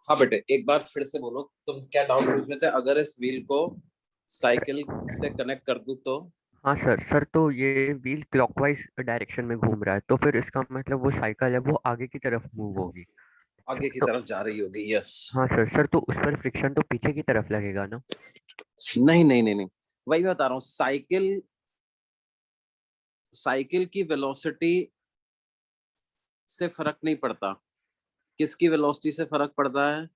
हाँ बेटे, एक बार फिर से बोलो, तुम क्या डाउट पूछ रहे थे? अगर इस व्हील को साइकिल से कनेक्ट कर दूं तो? हाँ सर सर, तो ये व्हील क्लॉकवाइज डायरेक्शन में घूम रहा है, तो फिर इसका मतलब वो साइकिल है वो आगे की तरफ मूव होगी। आगे की तो तरफ जा रही होगी, यस। हाँ सर सर, तो उस पर फ्रिक्शन तो पीछे की तरफ लगेगा ना। नहीं नहीं नहीं नहीं, वही मैं बता रहा हूँ। साइकिल साइकिल की वेलोसिटी से फर्क नहीं पड़ता। किसकी वेलोसिटी से फर्क पड़ता है?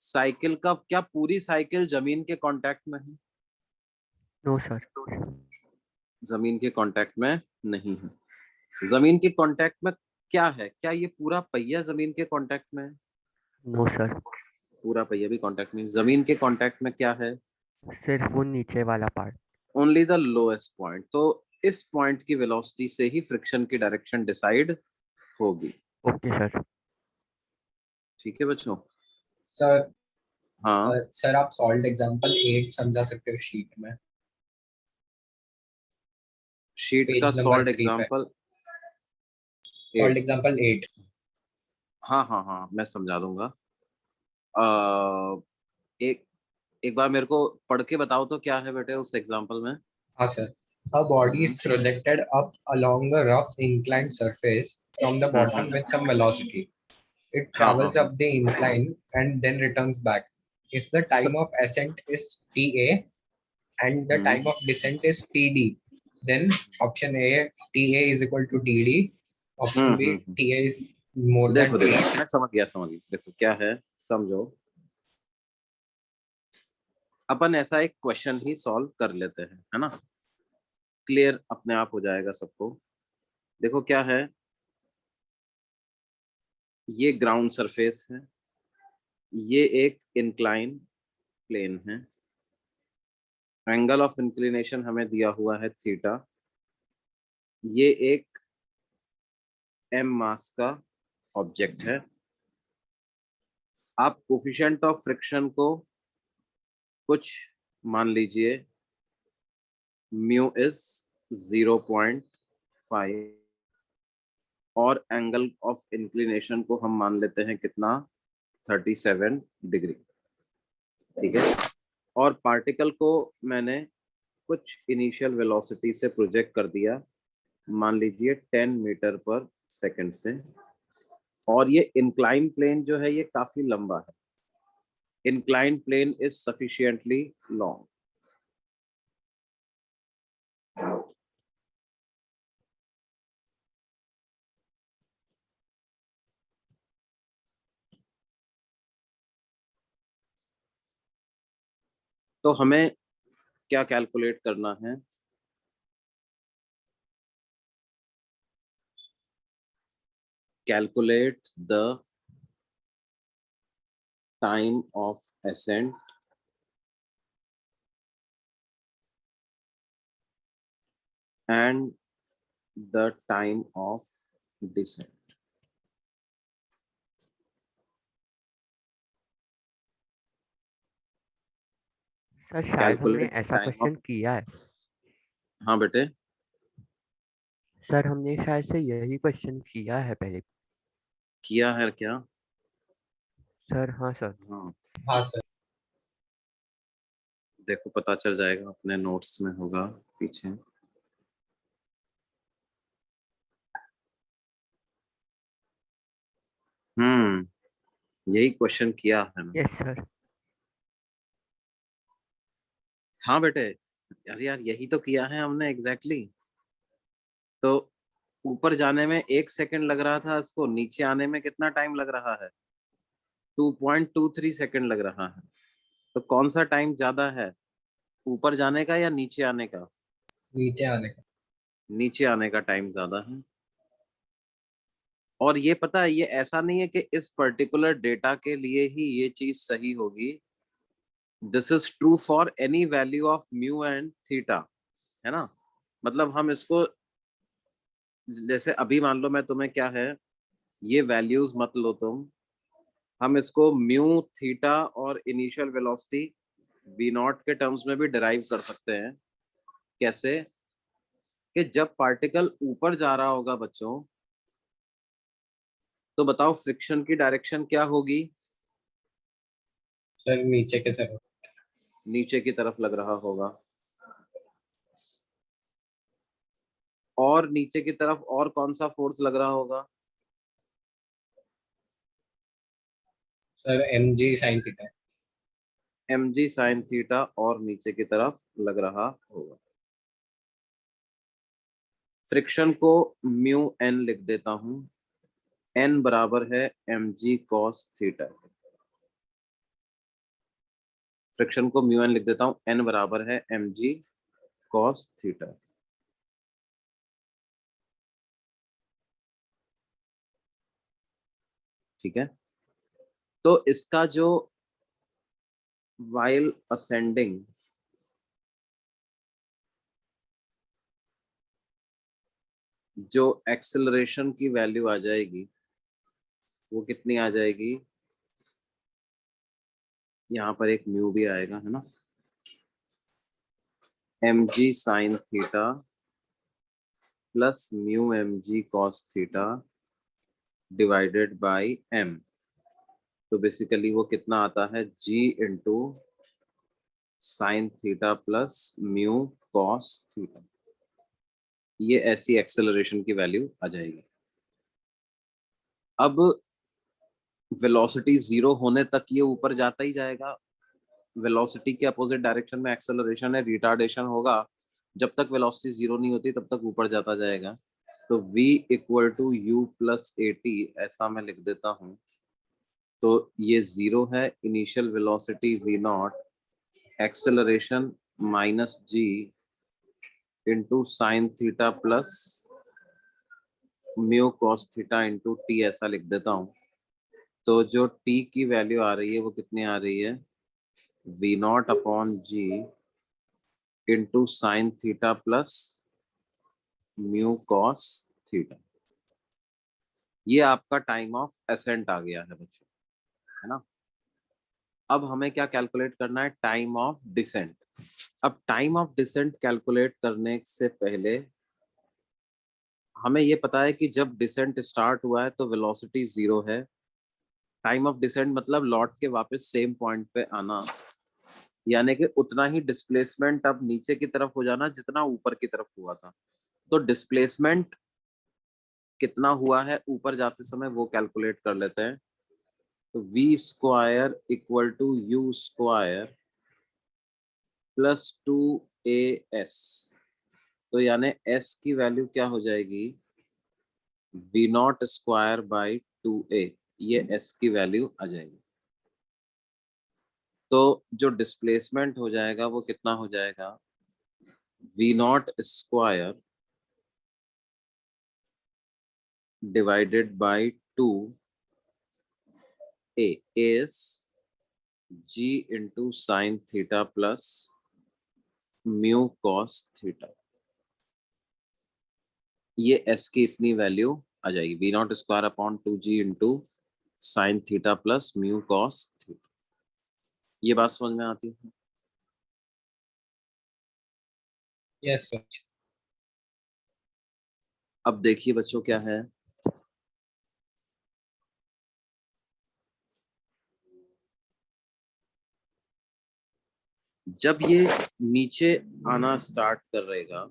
साइकिल का। क्या पूरी साइकिल जमीन के कांटेक्ट में है? No sir. जमीन के कांटेक्ट में नहीं है। जमीन के कांटेक्ट में क्या है? क्या ये पूरा पहिया जमीन के कांटेक्ट में है? नो सर, पूरा पहिया भी कांटेक्ट में। जमीन के कांटेक्ट में क्या है? सिर्फ वो नीचे वाला part. Only the lowest point. तो इस पॉइंट की वेलोसिटी से ही फ्रिक्शन की डायरेक्शन डिसाइड होगी। Okay sir. ठीक है बच्चों? सर हाँ। सर आप सॉल्व एग्जांपल 8 समझा सकते हो शीट में, शीट का पेज नंबर सॉल्व 3 पे। Example solve 8। एग्जांपल 8। हाँ हाँ हाँ, मैं समझा दूंगा। एक एक बार मेरे को पढ़ के बताओ तो, क्या है बेटे उस एग्जांपल में? हाँ sir, a body is hmm projected up along a rough inclined surface from the bottom hmm. with some velocity. It हाँ हाँ travels हाँ। up the incline and then returns back. If the स- time of ascent is ta and the hmm time of descent is td, then option A ta is equal to td, option B hmm. ta is more देखो than देखो, td. मैं समझ गया। देखो क्या है, समझो। अपन ऐसा एक क्वेश्चन ही सॉल्व कर लेते हैं, है ना? क्लियर अपने आप हो जाएगा सबको। देखो क्या है, ये ग्राउंड सरफेस है, ये एक इंक्लाइन प्लेन है, एंगल ऑफ इंक्लिनेशन हमें दिया हुआ है थीटा, ये एक एम मास का ऑब्जेक्ट है। आप कोफिशिएंट ऑफ फ्रिक्शन को कुछ मान लीजिए, म्यू इज 0.5, और एंगल ऑफ इंक्लिनेशन को हम मान लेते हैं कितना, 37 डिग्री। ठीक है। और पार्टिकल को मैंने कुछ इनिशियल वेलोसिटी से प्रोजेक्ट कर दिया, मान लीजिए 10 मीटर पर सेकंड से। और ये इंक्लाइन प्लेन जो है ये काफी लंबा है। Incline plane is sufficiently long. तो हमें क्या कैलकुलेट करना है? Calculate the time of ascent and the time of descent. Sir शायद हमने कैलकुलेट ऐसा टाइम क्वेश्चन ऑफ। किया है। हाँ बेटे। सर हमने शायद से यही क्वेश्चन किया है पहले। किया है क्या? सर हाँ सर। हाँ, हाँ सर। देखो पता चल जाएगा, अपने नोट्स में होगा पीछे। यही क्वेश्चन किया है ना? Yes sir. हाँ बेटे, यार यार यही तो किया है हमने एग्जैक्टली exactly। तो ऊपर जाने में 1 सेकंड लग रहा था, इसको नीचे आने में कितना टाइम लग रहा है? 2.23 सेकंड लग रहा है। तो कौन सा टाइम ज्यादा है, ऊपर जाने का या नीचे आने का? नीचे आने का। नीचे आने का टाइम ज्यादा है। और ये पता है, ये ऐसा नहीं है कि इस पर्टिकुलर डेटा के लिए ही ये चीज सही होगी। This is true for any value of mu and theta, है ना? मतलब हम इसको, जैसे अभी मान लो मैं तुम्हें क्या है, ये वैल्यूज मत लो तुम। हम इसको म्यू थीटा और इनिशियल वेलोसिटी वी नॉट के टर्म्स में भी डिराइव कर सकते हैं। कैसे? कि जब पार्टिकल ऊपर जा रहा होगा बच्चों, तो बताओ फ्रिक्शन की डायरेक्शन क्या होगी? सर नीचे की तरफ। नीचे की तरफ लग रहा होगा। और नीचे की तरफ और कौन सा फोर्स लग रहा होगा? Sir mg sin theta. mg sin theta और नीचे की तरफ लग रहा होगा। फ्रिक्शन को म्यू एन लिख देता हूं। एन बराबर है mg cos थीटा। फ्रिक्शन को म्यू एन लिख देता हूं, एन बराबर है mg cos थीटा। ठीक है, तो इसका जो while ascending जो एक्सेलरेशन की वैल्यू आ जाएगी वो कितनी आ जाएगी? यहाँ पर एक म्यू भी आएगा, है ना, mg sin theta plus mu mg cos theta divided by m। तो बेसिकली वो कितना आता है? g into sine theta plus mu cos theta. ये ऐसी एक्सेलरेशन की वैल्यू आ जाएगी। अब वेलोसिटी जीरो होने तक ये ऊपर जाता ही जाएगा। वेलोसिटी के अपोजिट डायरेक्शन में एक्सेलरेशन है, रिटार्डेशन होगा। जब तक वेलोसिटी जीरो नहीं होती तब तक ऊपर जाता जाएगा। तो v equal to u plus a t ऐसा मैं लिख देता हूँ। तो ये जीरो है, initial velocity v naught, acceleration minus g into sine theta plus mu cos theta into t ऐसा लिख देता हूँ। तो जो t की वैल्यू आ रही है वो कितनी आ रही है? v naught upon g into sine theta plus mu cos theta. ये आपका टाइम ऑफ असेंट आ गया है बच्चों, है ना। अब हमें क्या कैलकुलेट करना है? Time of descent. अब टाइम ऑफ डिसेंट कैलकुलेट करने से पहले हमें ये पता है कि जब डिसेंट स्टार्ट हुआ है तो वेलोसिटी जीरो है। टाइम ऑफ डिसेंट मतलब लौट के वापस सेम पॉइंट पे आना, यानी कि उतना ही डिस्प्लेसमेंट अब नीचे की तरफ हो जाना जितना ऊपर की तरफ हुआ था। तो डिस्प्लेसमेंट कितना हुआ है ऊपर जाते समय वो कैलकुलेट कर लेते हैं। तो v square equal to u square plus two a s. तो यानी एस की वैल्यू क्या हो जाएगी? V not square by two a. ये एस की वैल्यू आ जाएगी। तो जो डिस्प्लेसमेंट हो जाएगा वो कितना हो जाएगा? V not square divided by two a is g into sine theta plus mu cos theta. ये एस की इतनी वैल्यू आ जाएगी, v not square upon two g into sine theta plus mu cos theta. ये बात समझ में आती है? Yes sir. अब देखिए बच्चों क्या है, जब ये नीचे आना स्टार्ट कर रहेगा,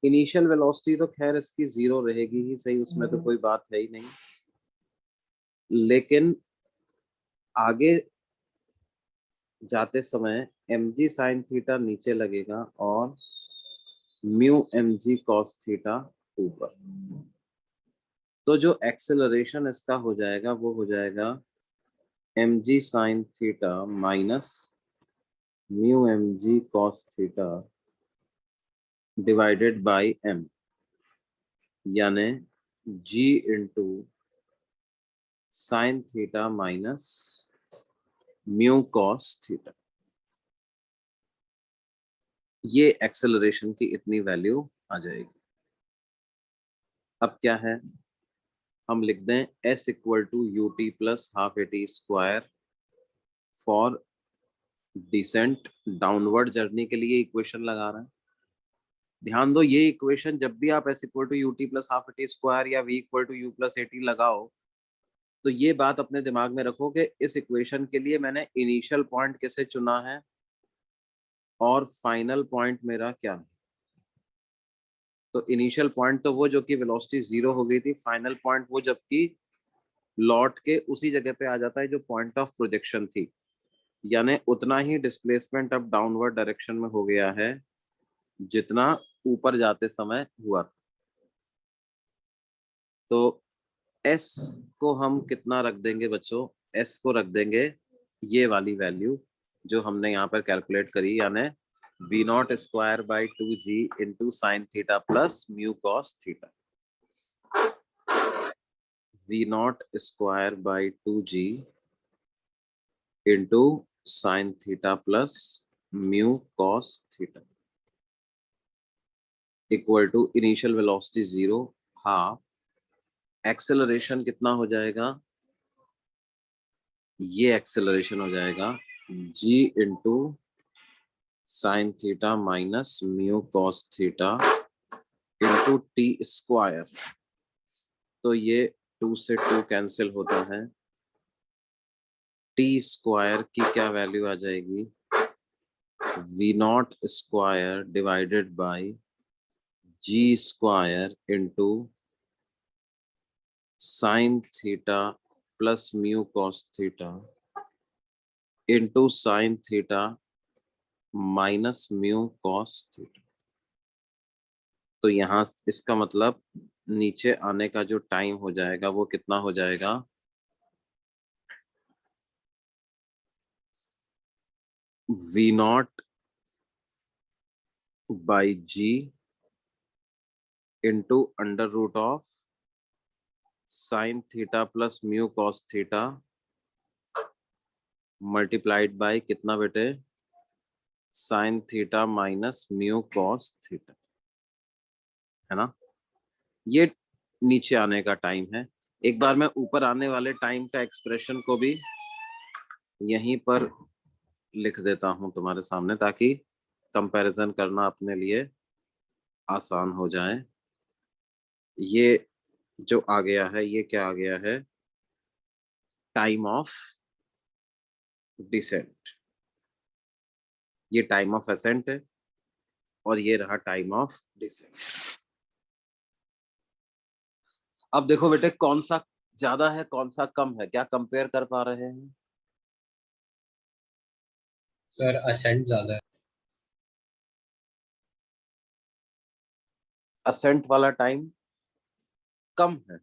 इनिशियल वेलोसिटी तो खैर इसकी जीरो रहेगी ही सही, उसमें तो कोई बात है ही नहीं। लेकिन आगे जाते समय mg साइन थीटा नीचे लगेगा और म्यू mg कॉस थीटा ऊपर। तो जो एक्सेलरेशन इसका हो जाएगा वो हो जाएगा mg sign theta minus mu mg cos theta divided by m, यानी g into sine theta minus mu cos theta. ये एक्सेलरेशन की इतनी वैल्यू आ जाएगी। अब क्या है, हम लिख दें s equal to u t plus half a t square for descent downward journey के लिए इक्वेशन लगा रहे हैं। ध्यान दो, ये इक्वेशन जब भी आप s equal to u t plus half a t square या v equal to u plus a t लगाओ तो ये बात अपने दिमाग में रखो कि इस इक्वेशन के लिए मैंने इनिशियल पॉइंट कैसे चुना है और फाइनल पॉइंट मेरा क्या है। तो इनिशियल पॉइंट तो वो जो कि वेलोसिटी 0 हो गई थी, फाइनल पॉइंट वो जबकि लौट के उसी जगह पे आ जाता है जो पॉइंट ऑफ प्रोजेक्शन थी, यानी उतना ही डिस्प्लेसमेंट अब डाउनवर्ड डायरेक्शन में हो गया है जितना ऊपर जाते समय हुआ था। तो एस को हम कितना रख देंगे बच्चों, एस को रख देंगे ये वाली वैल्यू जो हमने यहाँ पर कैलकुलेट करी, यानी v not square by 2g into sine theta plus mu cos theta. V not square by 2g into sine theta plus mu cos theta equal to initial velocity 0 half, acceleration कितना हो जाएगा, ये acceleration हो जाएगा g into sine theta minus mu cos theta into t square. तो ये 2 से 2 cancel होता है, टी स्क्वायर की क्या वैल्यू आ जाएगी, v not square divided by g square into sine theta plus mu cos theta into sine theta minus mu cos theta. तो यहाँ इसका मतलब नीचे आने का जो टाइम हो जाएगा वो कितना हो जाएगा, v naught by g into under root of sine theta plus mu cos theta multiplied by कितना बेटे, sine theta minus mu cos theta, है ना। ये नीचे आने का टाइम है। एक बार मैं ऊपर आने वाले टाइम का एक्सप्रेशन को भी यहीं पर लिख देता हूं तुम्हारे सामने ताकि कंपैरिजन करना अपने लिए आसान हो जाए। ये जो आ गया है ये क्या आ गया है, टाइम ऑफ डिसेंट, ये टाइम ऑफ असेंट है और ये रहा टाइम ऑफ डिसेंट। अब देखो बेटे कौन सा ज्यादा है कौन सा कम है, क्या कंपेयर कर पा रहे हैं। सर असेंट ज्यादा है। असेंट वाला टाइम कम है,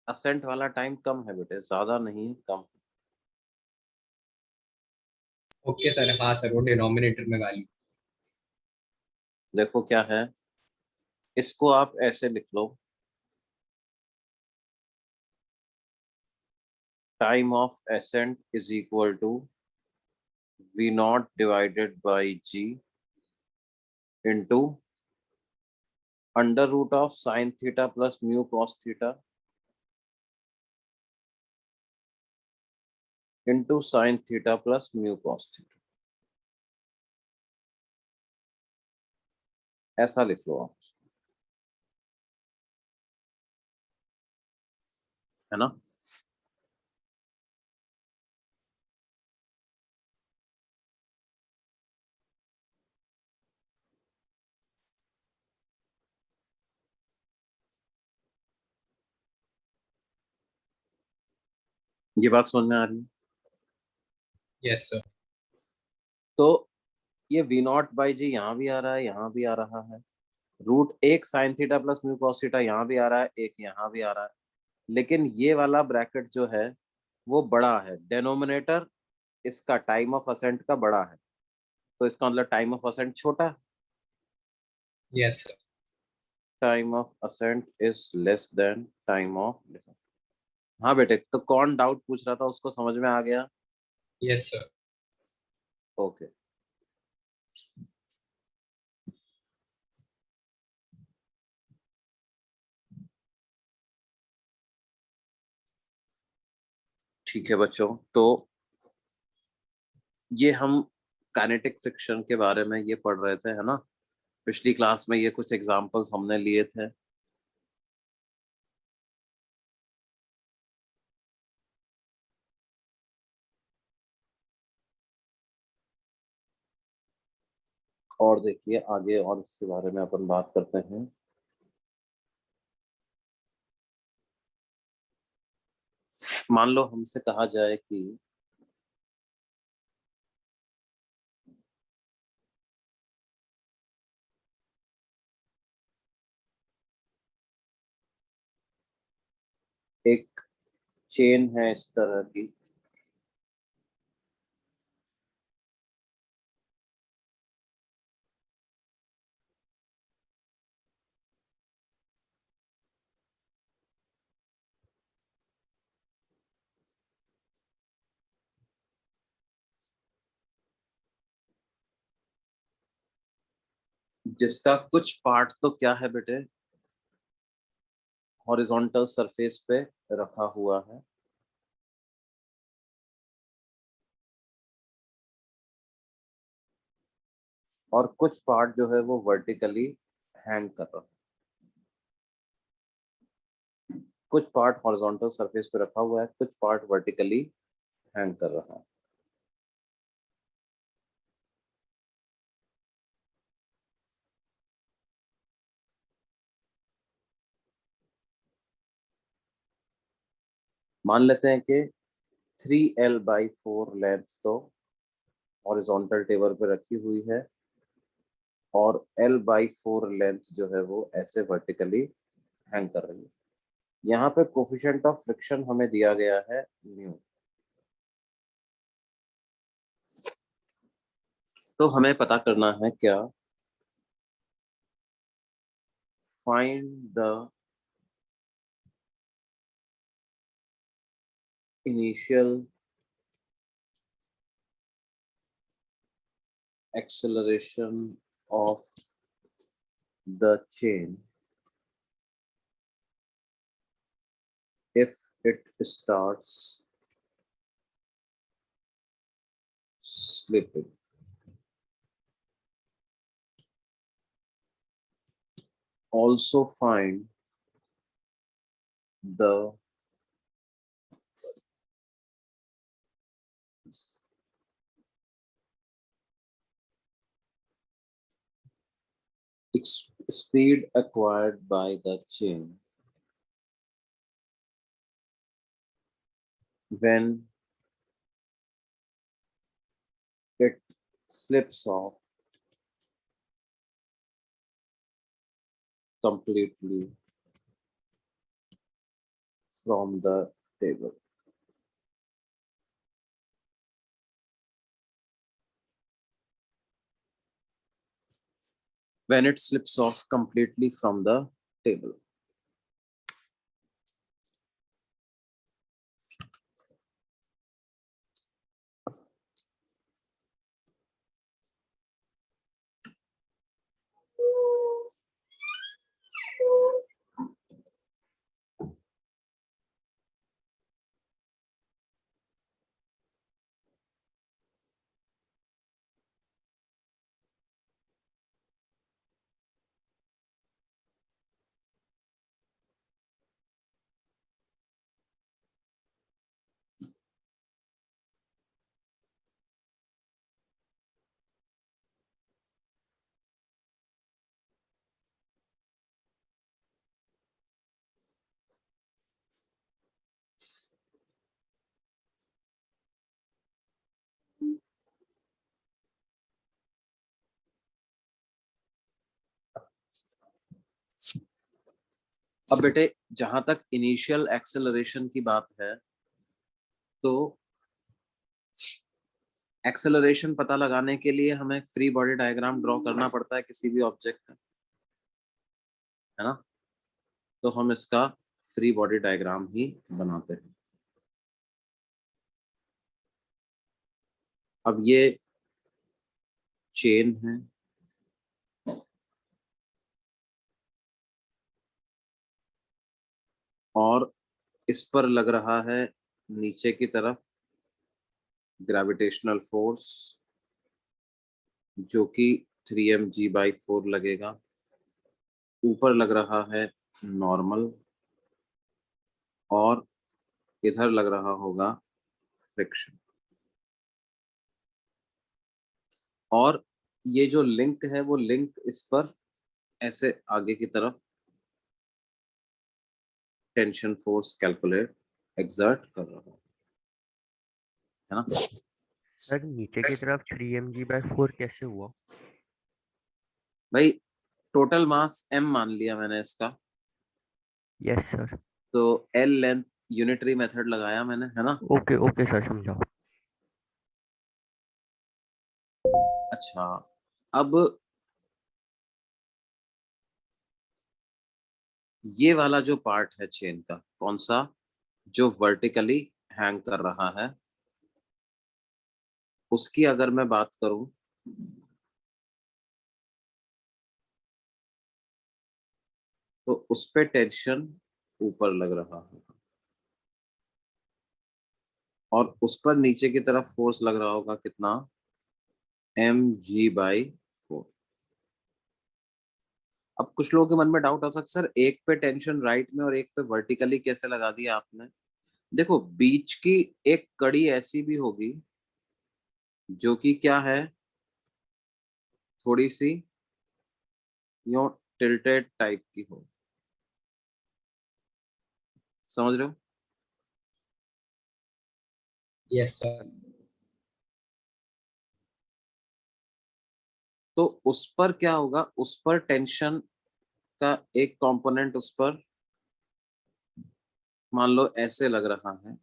असेंट वाला टाइम कम है बेटे, ज्यादा नहीं है, कम है। ओके सर, हाँ सर, वो डिनोमिनेटर में वैल्यू। देखो क्या है, इसको आप ऐसे लिख लो, time of ascent is equal to v not divided by g into under root of sine theta plus mu cos theta into sine theta plus mu cos theta, ऐसा लिख लो आप, है ना। ये बात समझ में आ रही है। Yes sir. तो ये वी नॉट बाई जी यहाँ भी आ रहा है, यहाँ भी आ रहा है, रूट एक sign theta plus mu cos theta यहाँ भी आ रहा है, एक यहाँ भी आ रहा है, लेकिन ये वाला ब्रैकेट जो है वो बड़ा है, डेनोमिनेटर इसका टाइम ऑफ असेंट का बड़ा है, तो इसका मतलब टाइम ऑफ असेंट छोटा है, yes sir. Time of ascent is less than time of descent. हाँ बेटे, तो कौन डाउट पूछ रहा था उसको समझ में आ गया। Yes sir. ओके, ठीक है बच्चों। तो ये हम काइनेटिक फ्रिक्शन के बारे में ये पढ़ रहे थे, है ना। पिछली क्लास में ये कुछ एग्जांपल्स हमने लिए थे। और देखिए आगे और इसके बारे में अपन बात करते हैं। मान लो हमसे कहा जाए कि एक चेन है इस तरह की, जिसका कुछ पार्ट तो क्या है बेटे, हॉरिजॉन्टल सरफेस पे रखा हुआ है, और कुछ पार्ट जो है वो वर्टिकली हैंग कर रहा है। कुछ पार्ट हॉरिजॉन्टल सरफेस पे रखा हुआ है, कुछ पार्ट वर्टिकली हैंग कर रहा है। मान लेते हैं कि 3L/4 लेंथ तो हॉरिजॉन्टल टेबल पे रखी हुई है, और L/4 लेंथ जो है वो ऐसे वर्टिकली हैंग कर रही है। यहाँ पे कोफिशिएंट ऑफ फ्रिक्शन हमें दिया गया है न्यू। तो हमें पता करना है क्या, find the initial acceleration of the chain if it starts slipping. Also find the speed acquired by the chain when it slips off completely from the table. When it slips off completely from the table. अब बेटे जहां तक initial acceleration की बात है, तो acceleration पता लगाने के लिए हमें फ्री बॉडी डायग्राम ड्रॉ करना पड़ता है किसी भी ऑब्जेक्ट का, है ना। तो हम इसका फ्री बॉडी डायग्राम ही बनाते हैं। अब ये चेन है, और इस पर लग रहा है नीचे की तरफ ग्रेविटेशनल फोर्स, जो कि 3mg/4 लगेगा। ऊपर लग रहा है नॉर्मल, और इधर लग रहा होगा फ्रिक्शन। और ये जो लिंक है वो लिंक इस पर ऐसे आगे की तरफ टेंशन फोर्स कैलकुलेट एक्सर्ट कर रहा है ना। सर नीचे की तरफ 3 mg/4 कैसे हुआ? भाई टोटल मास m मान लिया मैंने इसका, यस सर। तो L लेंथ यूनिटरी मेथड लगाया मैंने, है ना। ओके ओके सर, समझा। अच्छा, अब ये वाला जो पार्ट है चेन का, कौन सा, जो वर्टिकली हैंग कर रहा है, उसकी अगर मैं बात करूं तो उस पे टेंशन ऊपर लग रहा है और उस पर नीचे की तरफ फोर्स लग रहा होगा कितना, mg/4। अब कुछ लोगों के मन में डाउट आ सकता, सर एक पे टेंशन राइट में और एक पे वर्टिकली कैसे लगा दिया आपने। देखो बीच की एक कड़ी ऐसी भी होगी जो कि क्या है, थोड़ी सी यो टिल्टेड टाइप की हो, समझ रहे हो। Yes sir. तो उस पर क्या होगा, उस पर टेंशन का एक कंपोनेंट उस पर मान लो ऐसे लग रहा है,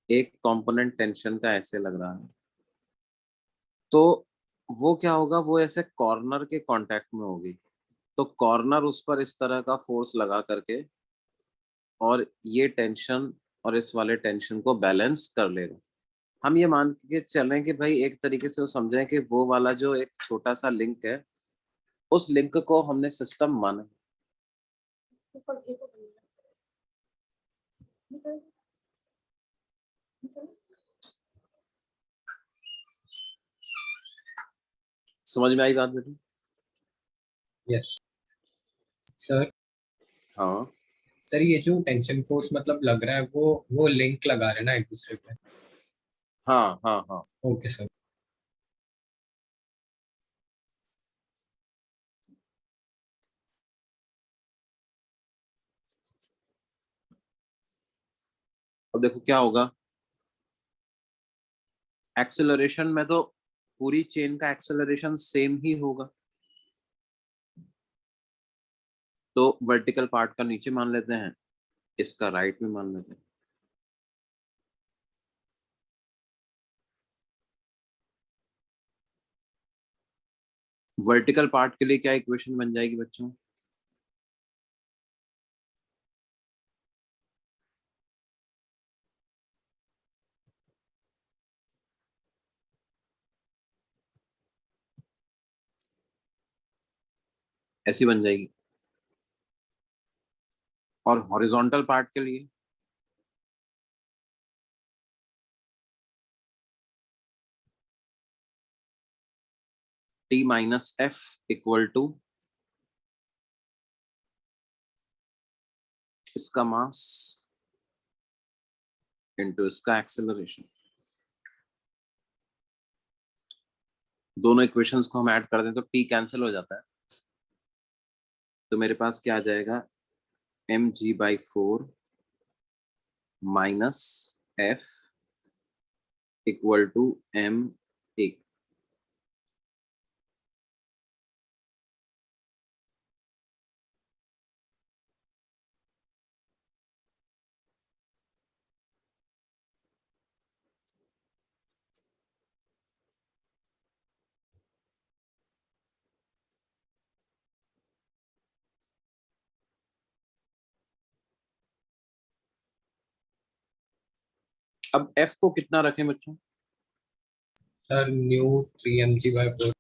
एक कंपोनेंट टेंशन का ऐसे लग रहा है, तो वो क्या होगा, वो ऐसे कॉर्नर के कांटेक्ट में होगी, तो कॉर्नर उस पर इस तरह का फोर्स लगा करके और ये टेंशन और इस वाले टेंशन को बैलेंस कर लेगा। हम ये मान के चलें कि भाई एक तरीके से वो समझें कि वो वाला जो एक छोटा सा लिंक है, उस लिंक को हमने सिस्टम माना। समझ में आई बात बेटी। Yes sir. हाँ सर ये जो टेंशन फोर्स मतलब लग रहा है वो लिंक लगा रहे हैं ना एक दूसरे पे। हाँ हाँ हाँ। Okay sir. अब देखो क्या होगा, एक्सेलरेशन में तो पूरी चेन का एक्सेलरेशन सेम ही होगा, तो वर्टिकल पार्ट का नीचे मान लेते हैं, इसका राइट में मान लेते हैं। वर्टिकल पार्ट के लिए क्या इक्वेशन बन जाएगी बच्चों, ऐसी बन जाएगी। और हॉरिजॉन्टल पार्ट के लिए T-F इक्वल टू इसका मास इंटू इसका एक्सेलरेशन। दोनों इक्वेशंस को हम ऐड कर दें तो T कैंसिल हो जाता है, तो मेरे पास क्या आ जाएगा, mg/4 minus F equal to m/a। अब F को कितना रखें बच्चों, sir new 3 mg/4।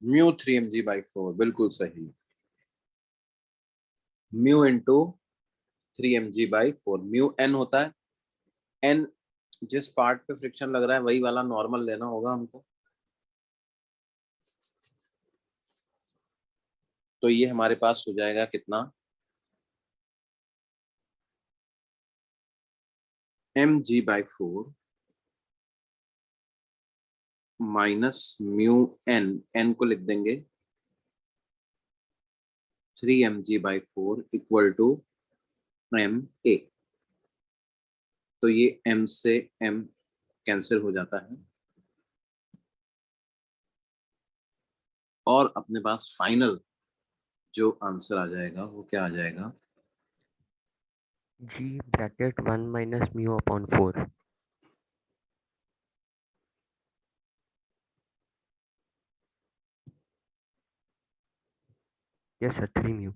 Mu 3 mg/4, बिल्कुल सही। Mu into 3 mg/4, mu n होता है, n जिस पार्ट पे फ्रिक्शन लग रहा है वही वाला नॉर्मल लेना होगा हमको, तो ये हमारे पास हो जाएगा कितना, mg/4 minus mu N, N को लिख देंगे 3mg/4 equal to M A. तो ये m से m कैंसिल हो जाता है और अपने पास फाइनल जो आंसर आ जाएगा वो क्या आ जाएगा? g bracket 1 minus mu upon 4। Yes sir, 3 mu.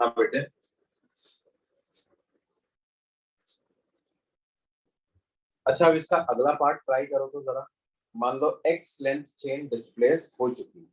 हाँ बेटे। अच्छा, अब इसका अगला पार्ट ट्राई करो तो जरा। मान लो एक्स लेंथ चेन डिस्प्लेस हो चुकी है।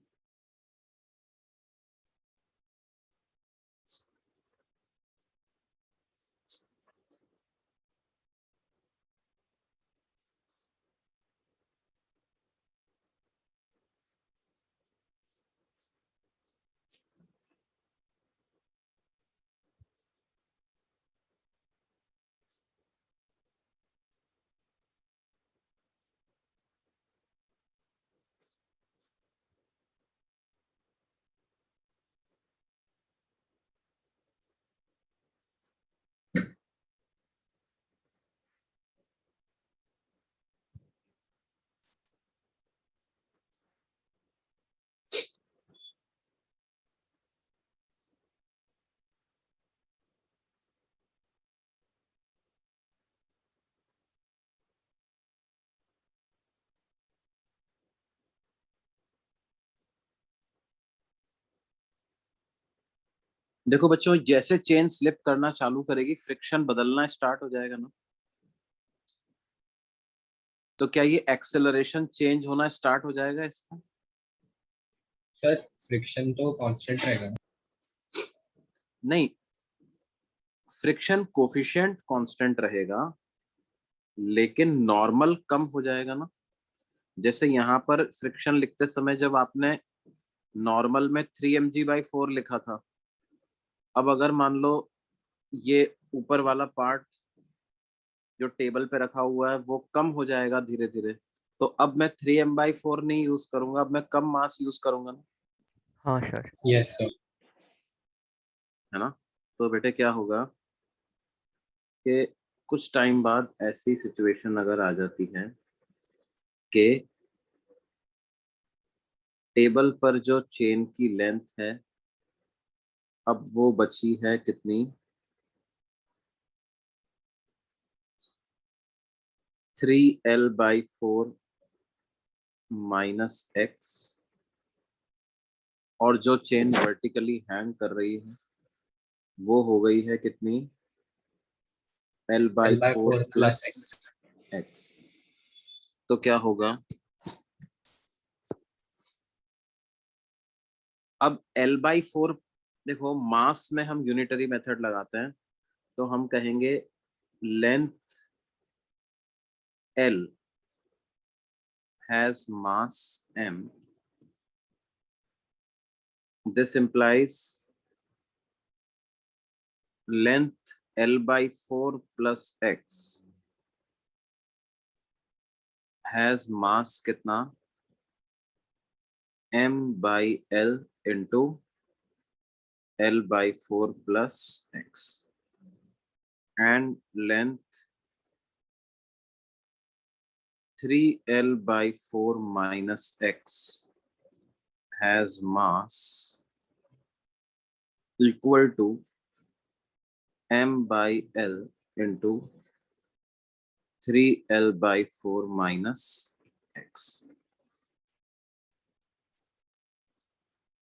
देखो बच्चों, जैसे चेन स्लिप करना चालू करेगी फ्रिक्शन बदलना स्टार्ट हो जाएगा ना। तो क्या ये एक्सेलरेशन चेंज होना स्टार्ट हो जाएगा इसका? सर फ्रिक्शन तो कांस्टेंट रहेगा ना? नहीं, फ्रिक्शन कोफिशिएंट कांस्टेंट रहेगा लेकिन नॉर्मल कम हो जाएगा ना। जैसे यहाँ पर फ्रिक्शन लिखते समय जब आपने नॉर्मल में 3mg/4 लिखा था, अब अगर मान लो ये ऊपर वाला पार्ट जो टेबल पे रखा हुआ है वो कम हो जाएगा धीरे धीरे, तो अब मैं 3m/4 नहीं यूज करूंगा, अब मैं कम मास यूज करूंगा ना, हाँ सर। Yes sir. है ना। तो बेटे क्या होगा कि कुछ टाइम बाद ऐसी सिचुएशन अगर आ जाती है कि टेबल पर जो चेन की लेंथ है अब वो बची है कितनी? 3l/4 माइनस एक्स, और जो चेन वर्टिकली हैंग कर रही है वो हो गई है कितनी? l/4 L/4 plus plus x। X. तो क्या होगा? अब l/4, देखो मास में हम यूनिटरी मेथड लगाते हैं तो हम कहेंगे length l has mass m, this implies length l/4 plus x has mass कितना? m/l into l/4 plus x, and length 3l/4 minus x has mass equal to m/l into 3l/4 minus x।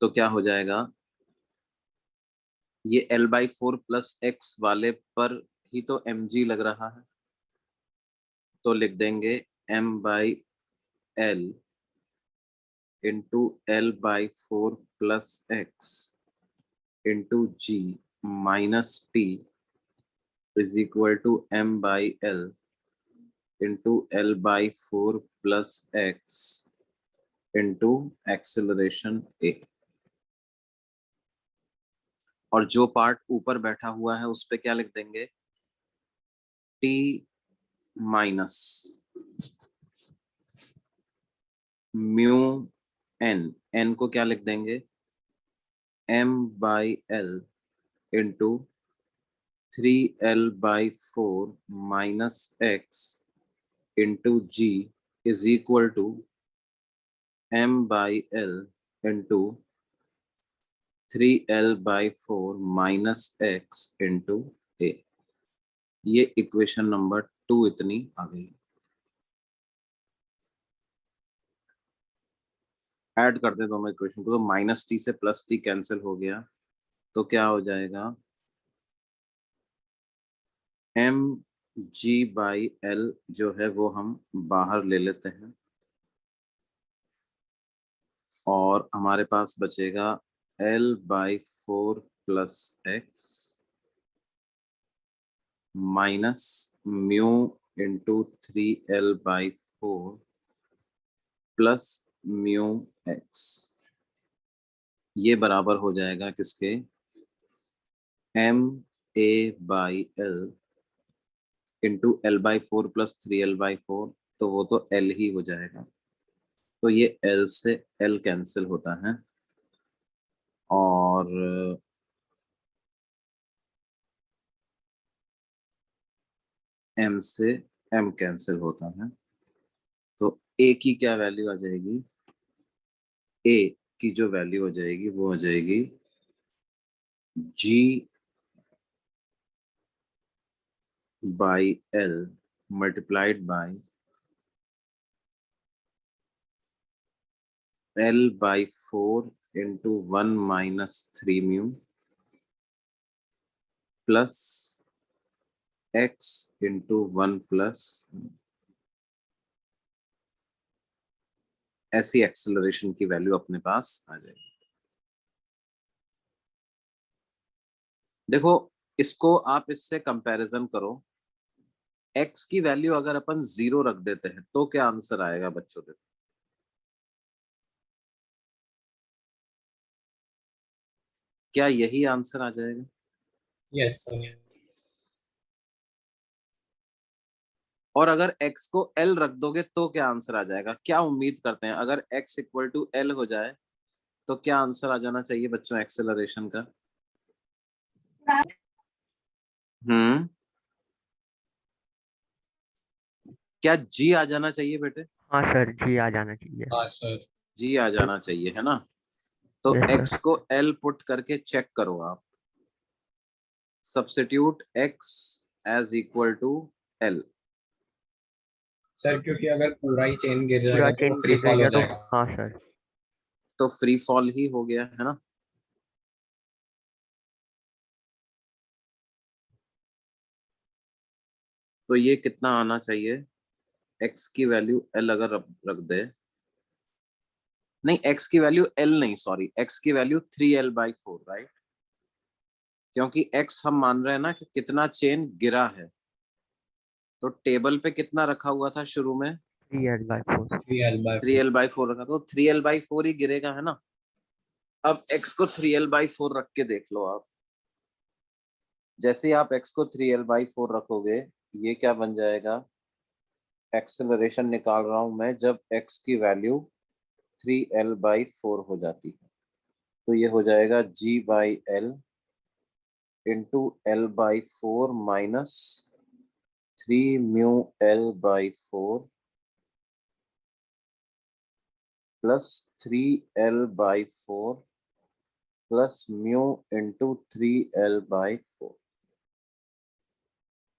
तो क्या हो जाएगा? ये L/4 plus x वाले पर ही तो mg लग रहा है, तो लिख देंगे m/l into L/4 plus x into g minus p is equal to m/l into L/4 plus x into acceleration a। और जो पार्ट ऊपर बैठा हुआ है उस पे क्या लिख देंगे, t माइनस म्यू n को क्या लिख देंगे, m/l into 3L/4 minus x into g is equal to m/l into 3L/4 minus x into a। ये इक्वेशन नंबर 2 इतनी आ गई। ऐड कर दे दोनों इक्वेशन को, तो माइनस टी से प्लस टी कैंसिल हो गया, तो क्या हो जाएगा, mg/l जो है वो हम बाहर ले लेते हैं और हमारे पास बचेगा L/4 plus x minus mu into 3L/4 plus mu x। ये बराबर हो जाएगा किसके, ma/l into L/4 plus 3L/4, तो वो तो L ही हो जाएगा, तो ये L से L कैंसिल होता है और M से M कैंसिल होता है, तो A की क्या वैल्यू आ जाएगी, A की जो वैल्यू हो जाएगी वो हो जाएगी G/L multiplied by L/4 into 1 minus 3 mu plus x into 1 plus, ऐसी एक्सेलरेशन की वैल्यू अपने पास आ जाएगी। देखो इसको आप इससे कंपैरिजन करो, x की वैल्यू अगर अपन 0 रख देते हैं तो क्या आंसर आएगा बच्चों, देखो क्या यही आंसर आ जाएगा, यस सर। और अगर x को l रख दोगे तो क्या आंसर आ जाएगा, क्या उम्मीद करते हैं, अगर x इक्वल टू l हो जाए तो क्या आंसर आ जाना चाहिए बच्चों एक्सेलरेशन का, क्या g आ जाना चाहिए बेटे, हाँ सर, जी आ जाना चाहिए। हाँ सर। g आ जाना चाहिए, है ना। तो यस x सर। को l पुट करके चेक करो आप, substitute x as equal to l, sir क्योंकि अगर पूरा ही चेन गिर पूरा जाएगा तो चेन वो फ्री गिर फॉल हो जाएगा तो जाएगा। हाँ सर। तो फ्री फॉल ही हो गया, है ना। तो ये कितना आना चाहिए, x की वैल्यू l अगर रख दे, नहीं x की वैल्यू l नहीं, सॉरी x की वैल्यू 3L/4, राइट, क्योंकि x हम मान रहे हैं ना कि कितना चेन गिरा है, तो टेबल पे कितना रखा हुआ था शुरू में, 3L/4। 3L/4। 3L/4 रखा, तो 3L/4 ही गिरेगा, है ना। अब x को 3L/4 रख के देख लो आप, जैसे ही आप x को 3L/4 रखोगे ये क्या बन जाएगा, एक्सेलरेशन निकाल रहा हूं मैं, जब x की वैल्यू 3L/4 हो जाती है, तो ये हो जाएगा G/L into L/4 minus 3μL/4 plus 3L/4 plus mu into 3L/4।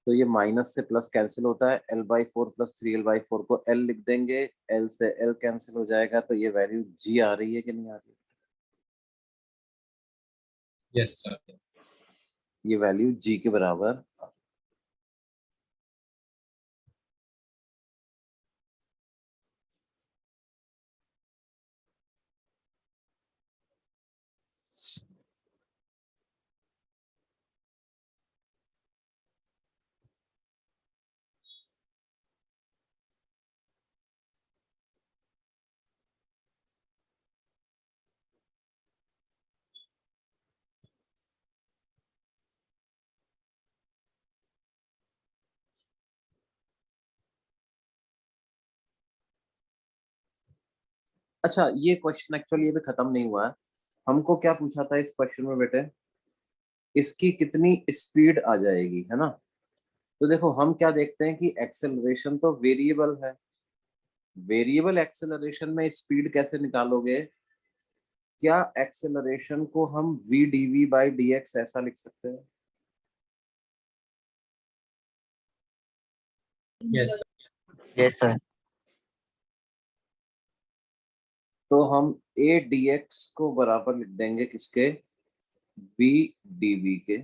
तो ये माइनस से प्लस कैंसिल होता है, L/4 प्लस 3L/4 को L लिख देंगे, L से L कैंसिल हो जाएगा, तो ये वैल्यू G आ रही है कि नहीं आ रही है, यस सर। ये वैल्यू जी के बराबर। अच्छा, ये क्वेश्चन एक्चुअली अभी खत्म नहीं हुआ है। हमको क्या पूछा था इस क्वेश्चन में बेटे, इसकी कितनी स्पीड आ जाएगी, है ना। तो देखो हम क्या देखते हैं कि एक्सेलरेशन तो वेरिएबल है। वेरिएबल एक्सेलरेशन में स्पीड कैसे निकालोगे? क्या एक्सेलरेशन को हम v d v by d x ऐसा लिख सकते हैं? Yes. Yes sir. तो हम ए डी एक्स को बराबर लिख देंगे किसके? वी डी वी के।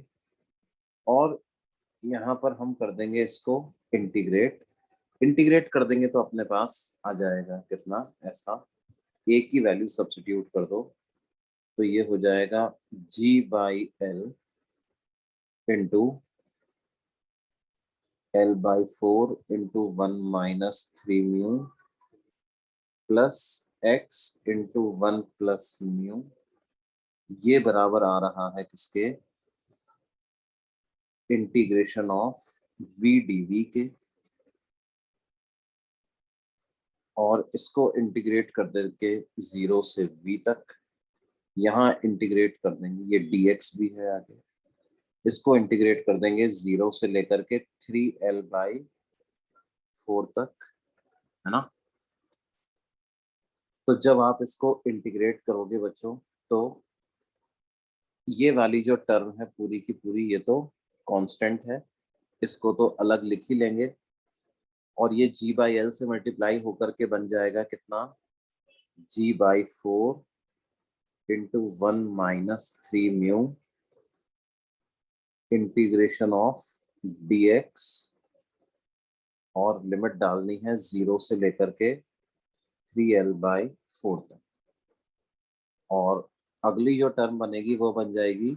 और यहाँ पर हम कर देंगे इसको इंटीग्रेट। इंटीग्रेट कर देंगे तो अपने पास आ जाएगा कितना, ऐसा। ए की वैल्यू सब्स्टिट्यूट कर दो तो ये हो जाएगा g by l into l by 4 into 1 - 3 mu plus x into 1 + mu. ये बराबर आ रहा है किसके? Integration of v d v के। और इसको इंटीग्रेट कर देंगे 0 से v तक। यहाँ इंटीग्रेट कर देंगे, ये dx भी है आगे। इसको इंटीग्रेट कर देंगे 0 से लेकर के 3l/4 तक, है ना। तो जब आप इसको इंटीग्रेट करोगे बच्चों, तो ये वाली जो टर्म है पूरी की पूरी, ये तो कांस्टेंट है, इसको तो अलग लिख ही लेंगे। और ये g/l से मल्टीप्लाई होकर के बन जाएगा कितना? g/4 into 1 - 3 mu integration of dx। और लिमिट डालनी है 0 से लेकर के 3l/4 तक। और अगली जो टर्म बनेगी वो बन जाएगी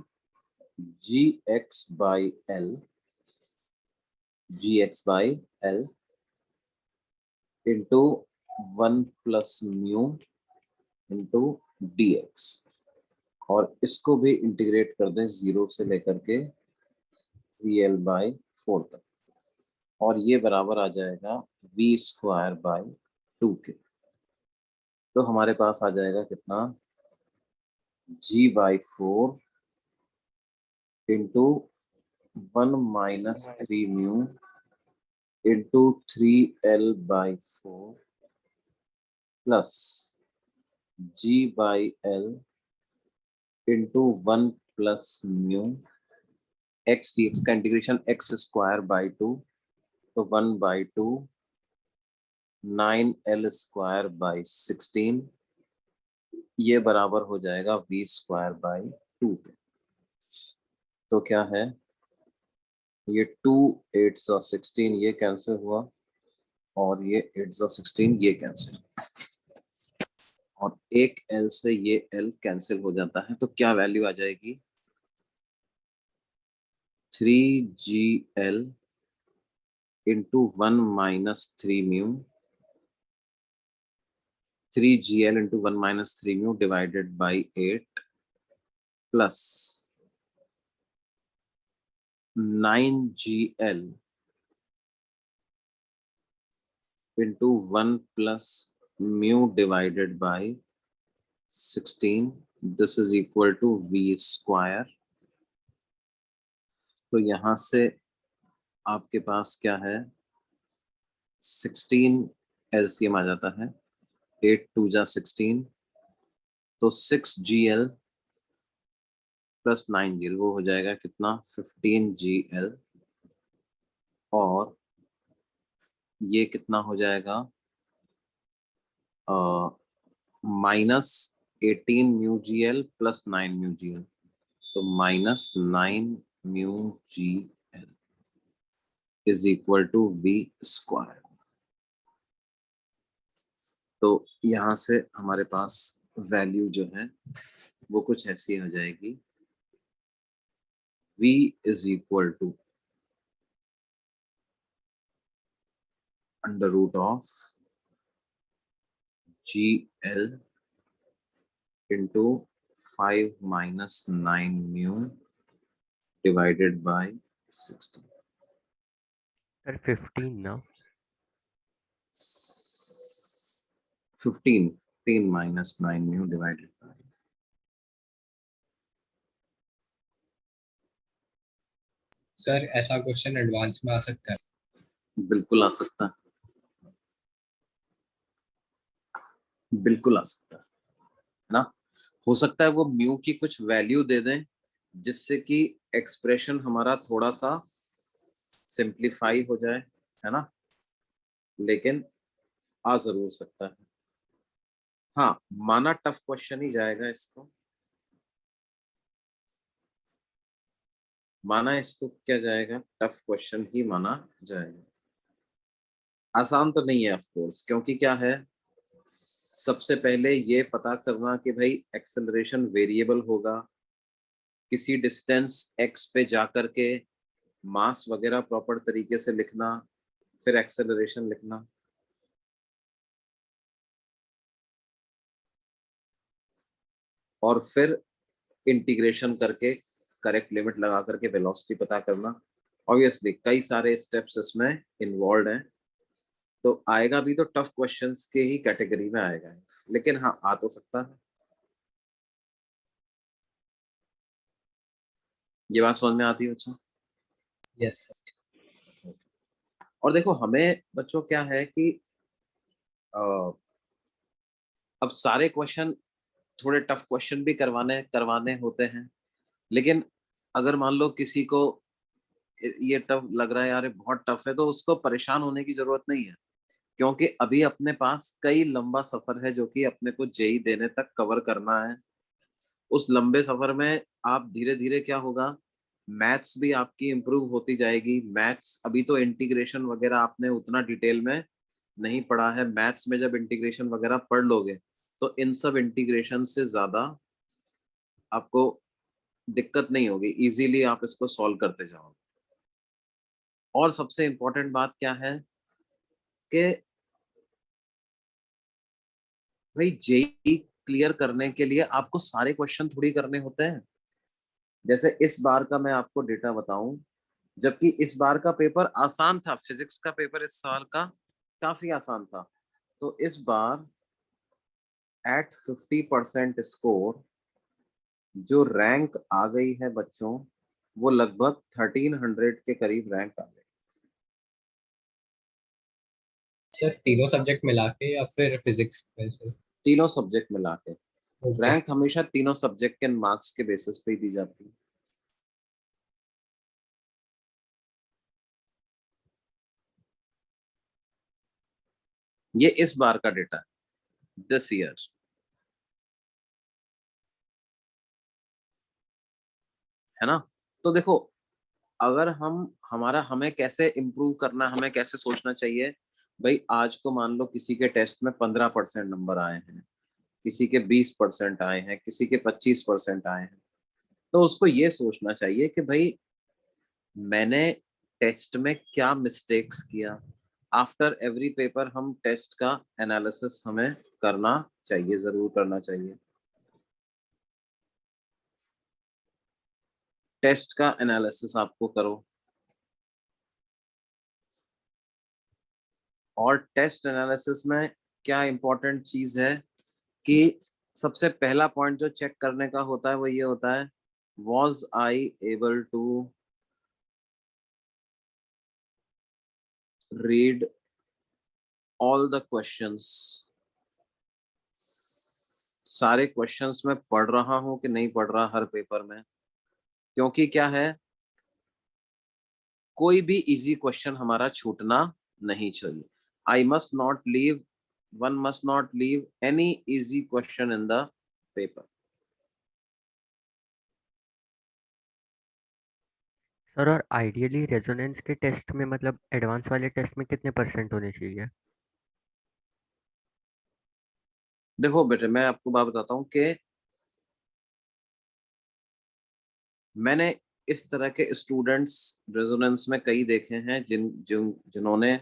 gx/l into 1 + mu into dx। और इसको भी इंटीग्रेट कर दें 0 से लेकर के 3l/4 तक। और ये बराबर आ जाएगा v² / 2 के। तो हमारे पास आ जाएगा कितना? g/4 into 1 - 3 mu into 3l/4 plus g/l into 1 + mu x D x का इंटीग्रेशन x² / 2। तो 1/2 9l² / 16। ये बराबर हो जाएगा v²/2 के। तो क्या है ये 2 8 16 ये कैंसिल हुआ, और ये 8 16 ये कैंसिल, और एक एल से ये एल कैंसिल हो जाता है। तो क्या वैल्यू आ जाएगी? 3gl into 1 - 3 mu 3gl into 1 - 3 mu divided by 8 plus 9gl into 1 + mu divided by 16। This is equal to v²। तो यहाँ से आपके पास क्या है? 16 एलसीएम आ जाता है, 8 2 जा 16। तो 6gl प्लस 9gl वो हो जाएगा कितना? 15gl। और ये कितना हो जाएगा? -18 म्यूजीएल प्लस 9 म्यूजीएल। तो -9 mu g l is equal to v square. तो यहां से हमारे पास वैल्यू जो है वो कुछ ऐसी हो जाएगी, v is equal to under root of g l into 5 minus 9 mu divided by 16। Sir 15 ना। 15 minus 9 mu divided by. Sir ऐसा क्वेश्चन एडवांस में आ सकता है? बिल्कुल आ सकता है, बिल्कुल आ सकता है ना। हो सकता है वो म्यू की कुछ वैल्यू दे दें जिससे कि एक्सप्रेशन हमारा थोड़ा सा सिंप्लीफाई हो जाए, है ना, लेकिन आ जरूर सकता है। हाँ, माना टफ क्वेश्चन ही जाएगा इसको, माना इसको क्या जाएगा, टफ क्वेश्चन ही माना जाएगा। आसान तो नहीं है ऑफ कोर्स, क्योंकि क्या है, सबसे पहले ये पता करना कि भाई एक्सेलरेशन वेरिएबल होगा, किसी डिस्टेंस x पे जाकर के मास वगैरह प्रॉपर तरीके से लिखना, फिर एक्सेलरेशन लिखना। और फिर इंटीग्रेशन करके करेक्ट लिमिट लगा करके वेलोसिटी पता करना। ऑब्वियसली कई सारे स्टेप्स इसमें इन्वॉल्व हैं, तो आएगा भी तो टफ क्वेश्चंस के ही कैटेगरी में आएगा, लेकिन हाँ आ तो सकता है। ये बात समझ में आती है बच्चों? Yes sir. और देखो हमें बच्चों क्या है कि अब सारे क्वेश्चन थोड़े टफ क्वेश्चन भी करवाने करवाने होते हैं, लेकिन अगर मान लो किसी को ये टफ लग रहा है, यार ये बहुत टफ है, तो उसको परेशान होने की जरूरत नहीं है, क्योंकि अभी अपने पास कई लंबा सफर है जो कि अपने को जेई देने तक कवर करना है। उस लंबे सफर में आप धीरे धीरे क्या होगा, मैथ्स भी आपकी इम्प्रूव होती जाएगी। मैथ्स अभी तो इंटीग्रेशन वगैरह आपने उतना डिटेल में नहीं पढ़ा है, मैथ्स में जब इंटीग्रेशन वगैरह पढ़ लोगे तो इन सब इंटीग्रेशन से ज्यादा आपको दिक्कत नहीं होगी, इजीली आप इसको सॉल्व करते जाओगे। और सबसे इंपॉर्टेंट बात क्या है कि भाई जेई क्लियर करने के लिए आपको सारे क्वेश्चन थोड़ी करने होते हैं। जैसे इस बार का मैं आपको डेटा बताऊं, जबकि इस बार का पेपर आसान था, फिजिक्स का पेपर इस साल का काफी आसान था, तो इस बार एट 50% स्कोर जो रैंक आ गई है बच्चों, वो लगभग 1300 के करीब रैंक आ गई। सर तीनों सब्जेक्ट मिला के या फिर फिजिक्स में से? तीनों सब्जेक्ट मिला के। ओके। रैंक हमेशा तीनों सब्जेक्ट के मार्क्स के बेसिस पे ही दी जाती है। ये इस बार का डेटा है, दिस ईयर, है ना। तो देखो, अगर हम हमारा हमें कैसे इम्प्रूव करना, हमें कैसे सोचना चाहिए, भाई आज को मान लो किसी के टेस्ट में 15% नंबर आए हैं, किसी के 20% आए हैं, किसी के 25% आए हैं, तो उसको ये सोचना चाहिए कि भाई मैंने टेस्ट में क्या मिस्टेक्स किया। आफ्टर एवरी पेपर हम टेस्ट का एनालिसिस हमें करना चाहिए, जरूर करना चाहिए। टेस्ट का एनालिसिस आपको करो, और टेस्ट एनालिसिस में क्या इंपॉर्टेंट चीज है कि सबसे पहला पॉइंट जो चेक करने का होता है वो ये होता है, was I able to read all the questions. सारे क्वेश्चंस में पढ़ रहा हूं कि नहीं पढ़ रहा हर पेपर में, क्योंकि क्या है, कोई भी इजी क्वेश्चन हमारा छूटना नहीं चाहिए। I must not leave, one must not leave any easy question in the paper. Sir और आइडियली रेजोनेंस के टेस्ट में मतलब एडवांस वाले टेस्ट में कितने परसेंट होने चाहिए? देखो बेटे, मैं आपको बात बताता हूँ कि मैंने इस तरह के स्टूडेंट्स रेजोनेंस में कई देखे हैं जिन्होंने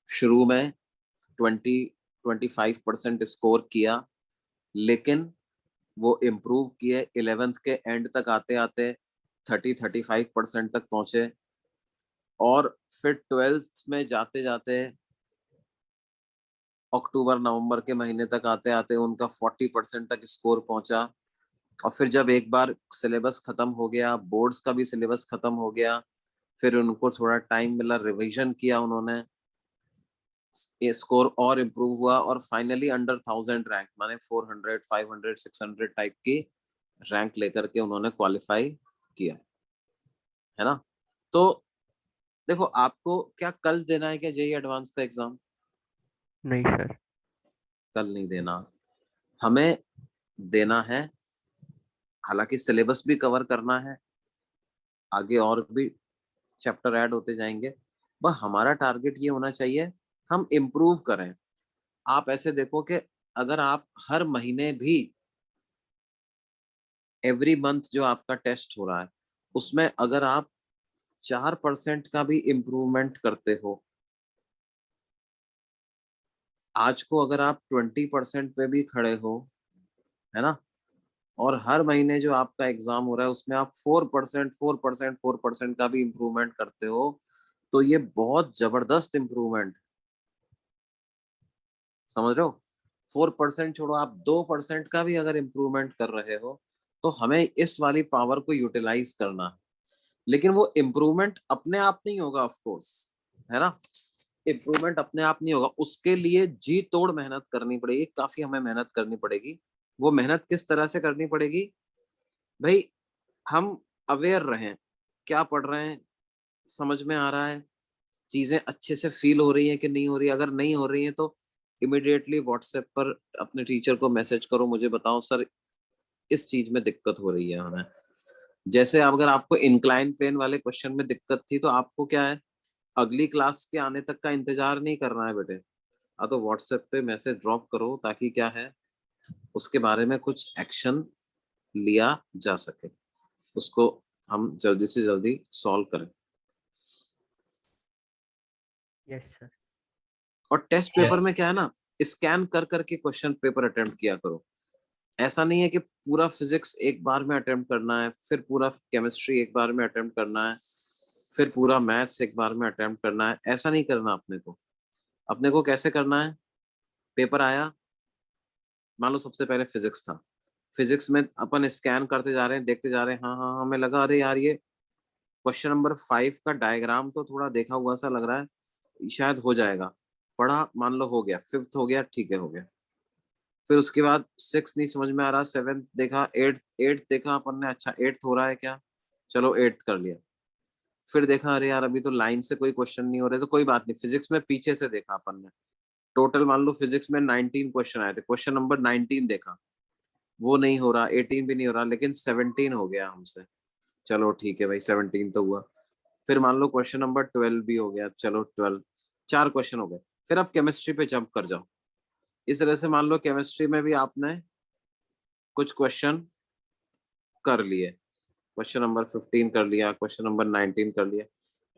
शुरू में 20-25% स्कोर किया, लेकिन वो इम्प्रूव किए, 11th के एंड तक आते आते 30-35% तक पहुंचे, और फिर 12th में जाते जाते अक्टूबर नवंबर के महीने तक आते आते उनका 40% तक स्कोर पहुंचा। और फिर जब एक बार सिलेबस खत्म हो गया, बोर्ड्स का भी सिलेबस खत्म हो गया, फिर उनको थोड़ा टाइम मिला, रिवीजन किया उन्होंने, ये स्कोर और इम्प्रूव हुआ, और फाइनली अंडर 1000 रैंक, माने 400 500 600 टाइप की रैंक लेकर के उन्होंने क्वालिफाई किया, है ना। तो देखो, आपको क्या कल देना है क्या जेई एडवांस का एग्जाम? नहीं सर। कल नहीं देना, हमें देना है। हालांकि सिलेबस भी कवर करना है, आगे और भी चैप्टर ऐड होते जाएंगे, बस हमारा टारगेट ये होना चाहिए हम इम्प्रूव करें। आप ऐसे देखो कि अगर आप हर महीने भी, एवरी मंथ जो आपका टेस्ट हो रहा है, उसमें अगर आप 4% का भी इम्प्रूवमेंट करते हो, आज को अगर आप 20% पे भी खड़े हो, है ना, और हर महीने जो आपका एग्जाम हो रहा है उसमें आप 4% का भी इम्प्रूवमेंट करते हो, तो ये बहुत जबरदस्त इम्प्रूवमेंट, समझ रहे हो। 4% छोड़ो, आप 2% का भी अगर इम्प्रूवमेंट कर रहे हो, तो हमें इस वाली पावर को यूटिलाइज करना है। लेकिन वो इम्प्रूवमेंट अपने आप नहीं होगा, ऑफ कोर्स, है ना। इम्प्रूवमेंट अपने आप नहीं होगा, उसके लिए जी तोड़ मेहनत करनी पड़ेगी, काफी हमें मेहनत करनी पड़ेगी। वो मेहनत किस तरह से करनी पड़ेगी भाई? हम अवेयर रहें, क्या पढ़ रहे हैं, समझ में आ रहा है, चीजें अच्छे से फील हो रही हैं कि नहीं हो रही है। अगर नहीं हो रही है तो इमिडिएटली व्हाट्सएप पर अपने टीचर को मैसेज करो, मुझे बताओ सर इस चीज में दिक्कत हो रही है हमें। जैसे अगर आपको इंक्लाइन प्लेन वाले क्वेश्चन में दिक्कत थी, तो आपको क्या है, अगली क्लास के आने तक का इंतजार नहीं करना है बेटे, तो व्हाट्सएप पे मैसेज ड्रॉप करो, ताकि क्या है, उसके बारे में कुछ एक्शन लिया जा सके, उसको हम जल्दी से जल्दी सॉल्व करें। Yes sir. और टेस्ट पेपर Yes. में क्या है ना, स्कैन कर करके क्वेश्चन पेपर अटेम्प्ट किया करो। ऐसा नहीं है कि पूरा फिजिक्स एक बार में अटेम्प्ट करना है, फिर पूरा केमिस्ट्री एक बार में अटेम्प्ट करना है, फिर पूरा मैथ्स एक बार में अटेम्प्ट करना है, ऐसा नहीं करना अपने को। अपने को कैसे करना है, पेपर आया, मान लो सबसे पहले फिजिक्स था, फिजिक्स में अपन स्कैन करते जा रहे हैं, देखते जा रहे हैं, हाँ हाँ हाँ, हमें लगा अरे यार ये क्वेश्चन नंबर 5 का डायग्राम तो थोड़ा देखा हुआ सा लग रहा है, शायद हो जाएगा। पढ़ा, मान लो हो गया, 5th हो गया, ठीक है, हो गया। फिर उसके बाद 6 नहीं समझ में आ रहा, 7th देखा, 8th देखा अपन ने, अच्छा 8th हो रहा है क्या, चलो 8th कर लिया। फिर देखा अरे यार अभी तो लाइन से कोई क्वेश्चन नहीं हो रहे, तो कोई बात नहीं, फिजिक्स में पीछे से देखा अपन ने, टोटल मान लो फिजिक्स में 19 क्वेश्चन आए थे, क्वेश्चन नंबर 19 देखा, वो नहीं हो रहा, 18 भी नहीं हो रहा, लेकिन 17 हो गया हमसे, चलो ठीक है भाई, 17 तो हुआ। फिर मान लो क्वेश्चन नंबर 12 भी हो गया, चलो 12, 4 क्वेश्चन हो गए। फिर अब केमिस्ट्री पे जंप कर जाओ। इस तरह से मान लो केमिस्ट्री में भी आपने कुछ क्वेश्चन कर लिए, क्वेश्चन नंबर 15 कर लिया, क्वेश्चन नंबर 19 कर लिया,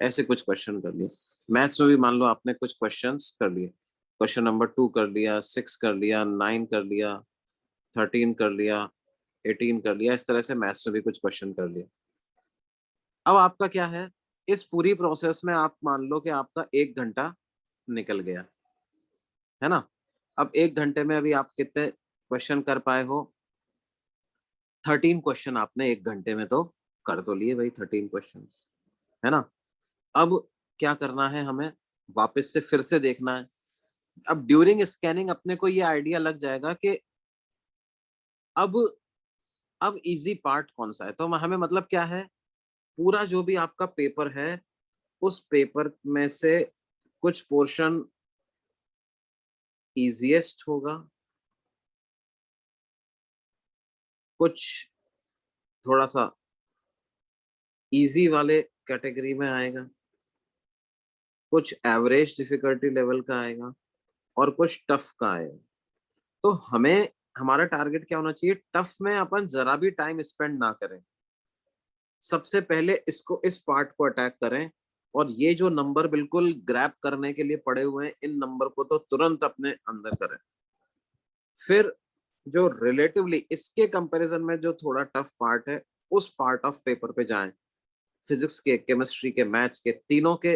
ऐसे कुछ क्वेश्चन कर लिए। मैथ्स में भी मान लो आपने कुछ क्वेश्चंस कर लिए, क्वेश्चन नंबर 2 कर लिया, 6 कर लिया, 9 कर लिया, 13 कर लिया, 18 कर लिया, इस तरह से मैथ्स में भी कुछ क्वेश्चन कर लिया। अब आपका क्या है, इस पूरी प्रोसेस में आप मान लो कि आपका 1 घंटा निकल गया, है ना। अब 1 घंटे में अभी आप कितने क्वेश्चन कर पाए हो? 13 क्वेश्चन आपने 1 घंटे में तो कर तो लिए भाई, 13 क्वेश्चन, है ना। अब क्या करना है हमें, वापस से फिर से देखना है। अब ड्यूरिंग स्कैनिंग अपने को ये आइडिया लग जाएगा कि अब अब इजी पार्ट कौन सा है। तो हमें मतलब क्या है, पूरा जो भी आपका पेपर है, उस पेपर में से कुछ पोर्शन इजीएस्ट होगा, कुछ थोड़ा सा इजी वाले कैटेगरी में आएगा, कुछ एवरेज डिफिकल्टी लेवल का आएगा और कुछ टफ का आएगा। तो हमें हमारा टारगेट क्या होना चाहिए, टफ में अपन जरा भी टाइम स्पेंड ना करें, सबसे पहले इसको, इस पार्ट को अटैक करें, और ये जो नंबर बिल्कुल ग्रैब करने के लिए पड़े हुए हैं, इन नंबर को तो तुरंत अपने अंदर करें। फिर जो रिलेटिवली इसके कंपैरिजन में जो थोड़ा टफ पार्ट है, उस पार्ट ऑफ पेपर पे जाएं, फिजिक्स के, केमिस्ट्री के, मैथ्स के, तीनों के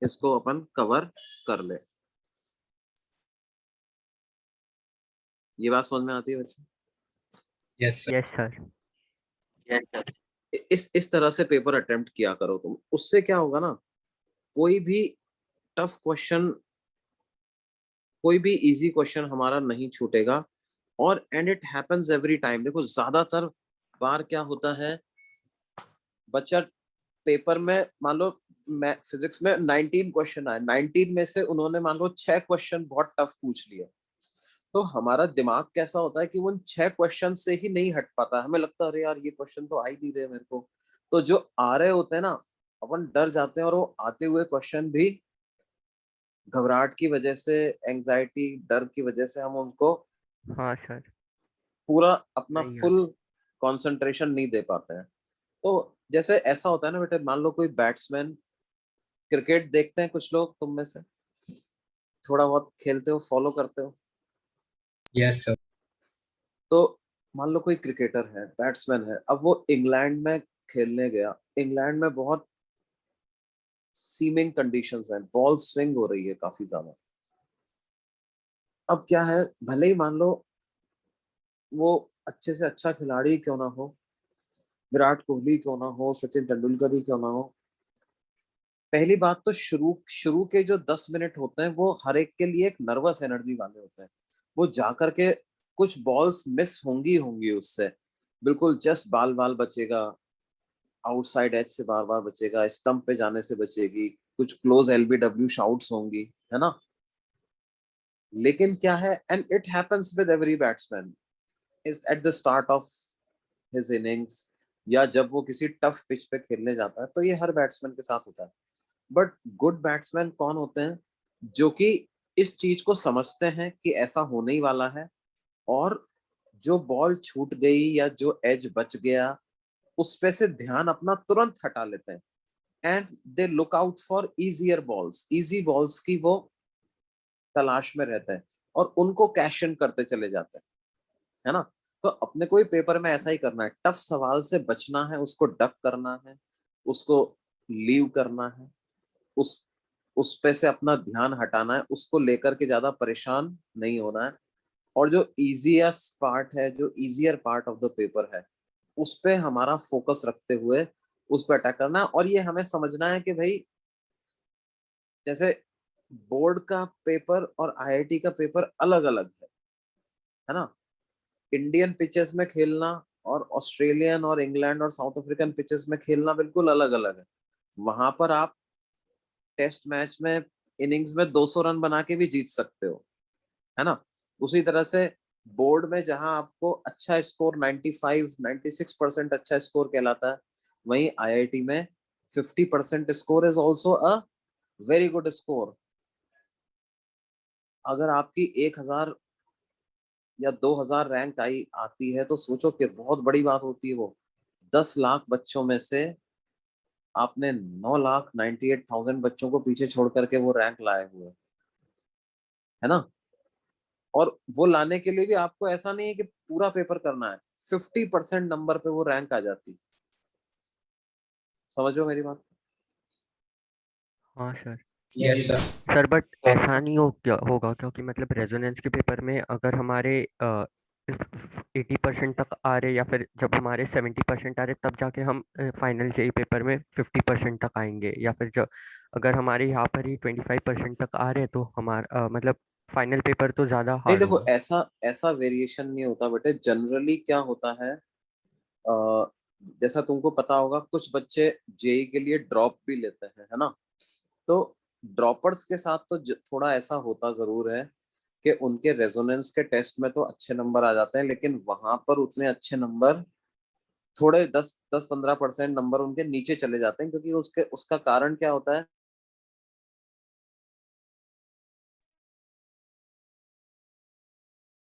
इसको अपन कवर कर ले। ये बात समझ में आती है वैसे? Yes sir. Yes sir. इस तरह से पेपर अटेम्प्ट किया करो तुम, उससे क्या होगा ना, कोई भी टफ क्वेश्चन, कोई भी इजी क्वेश्चन हमारा नहीं छूटेगा। और and it happens every time. देखो ज्यादातर बार क्या होता है, बच्चा पेपर में मान लो, मैं फिजिक्स में 19 क्वेश्चन आए, 19 में से उन्होंने मान लो 6 क्वेश्चन बहुत टफ पूछ लिए, तो हमारा दिमाग कैसा होता है कि वो उन 6 क्वेश्चन से ही नहीं हट पाता, हमें लगता है अरे यार ये क्वेश्चन तो आ ही नहीं रहे मेरे को। तो जो आ रहे होते हैं ना, अपन डर जाते हैं, और वो आते हुए क्वेश्चन भी घबराहट की वजह से, एंजाइटी, डर की वजह से हम उनको हाँ सर। पूरा अपना नहीं यार। फुल कंसंट्रेशन नहीं दे पाते हैं। तो जैसे ऐसा होता है ना बेटे, मान लो कोई बैट्समैन, क्रिकेट देखते हैं कुछ लोग तुम में से, थोड़ा बहुत खेलते हो, फॉलो करते हो, यस सर। तो मान लो कोई क्रिकेटर है, बैट्समैन है, अब वो इंग्लैंड में खेलने गया, इंग्लैंड में बहुत सीमिंग कंडीशंस हैं, बॉल स्विंग हो रही है काफी ज्यादा। अब क्या है, भले ही मान लो वो अच्छे से अच्छा खिलाड़ी क्यों ना हो, विराट कोहली क्यों ना हो, सचिन तेंदुलकर ही क्यों ना हो, पहली बात तो शुरू शुरू के जो 10 मिनट होते हैं वो हर एक के लिए एक नर्वस एनर्जी वाले होते हैं। वो जाकर के कुछ बॉल्स मिस होंगी होंगी उससे, बिल्कुल जस्ट बाल बाल बचेगा, आउटसाइड एज से बार बार बचेगा, स्टंप पे जाने से बचेगी, कुछ क्लोज एलबीडब्ल्यू शाउट्स होंगी, है ना। लेकिन क्या है, and it happens with every batsman is at the start of his innings, या जब वो किसी टफ पिच पे खेलने जाता है, तो ये हर बैट्समैन के साथ होता है। बट गुड बैट्समैन कौन होते हैं, जो कि इस चीज को समझते हैं कि ऐसा होने ही वाला है, और जो बॉल छूट गई या जो एज बच गया, उस पे से ध्यान अपना तुरंत हटा लेते हैं, and they look out for easier balls, easy balls की वो तलाश में रहते हैं, और उनको कैश इन करते चले जाते हैं, है ना। तो अपने को ही पेपर में ऐसा ही करना है, टफ सवाल से बचना है, उसको डक करना है, उसको लीव करना है, उस पे से अपना ध्यान हटाना है, उसको लेकर के ज्यादा परेशान नहीं होना है, और जो इजीएस्ट पार्ट है, जो easier part of the paper है, उस पे हमारा फोकस रखते हुए उस पे अटैक करना है। और ये हमें समझना है कि भाई, जैसे बोर्ड का पेपर और आईआईटी का पेपर अलग अलग है ना। इंडियन पिचेस में खेलना और ऑस्ट्रेलियन और इंग्लैंड और साउथ अफ्रीकन पिचेस में खेलना बिल्कुल अलग अलग है। वहां पर आप टेस्ट मैच में इनिंग्स में 200 रन बना के भी जीत सकते हो, है ना। उसी तरह से बोर्ड में जहां आपको अच्छा स्कोर 95 96% अच्छा स्कोर कहलाता है, वहीं आईआईटी में 50% score is also a very good score. अगर आपकी 1000 या 2000 रैंक आई आती है, तो सोचो कि बहुत बड़ी बात होती है वो। 10 लाख बच्चों में से आपने 9,98,000 बच्चों को पीछे छोड़ करके वो रैंक लाए हुए, है ना। और वो लाने के लिए भी आपको ऐसा नहीं है कि पूरा पेपर करना है, 50% नंबर पे वो रैंक आ जाती। समझो मेरी बात। हाँ sir. Yes sir. Sir but ऐसा नहीं होगा, क्योंकि मतलब रेजोनेंस के पेपर में अगर हमारे 80% तक आ रहे, या फिर जब हमारे 70% आ रहे, तब जाके हम फाइनल जेई पेपर में 50% तक आएंगे, या फिर जब अगर हमारे यहाँ पर ही 25% तक आ रहे, तो हमारा मतलब फाइनल पेपर तो ज़्यादा नहीं हार्ड देखो, होगा। ऐसा ऐसा वेरिएशन नहीं होता बेटे, जनरली क्या होता है, अ, जैसा तुमको पता होगा, कुछ बच्चे जेई के लिए ड्रॉप भी लेते हैं, है ना। तो ड्रॉपर्स के साथ तो थोड़ा ऐसा होता जरूर है कि उनके रेजोनेंस के टेस्ट में तो अच्छे नंबर आ जाते हैं, लेकिन वहां पर उतने अच्छे नंबर थोड़े 10-15% नंबर उनके नीचे चले जाते हैं, क्योंकि उसका कारण क्या होता है,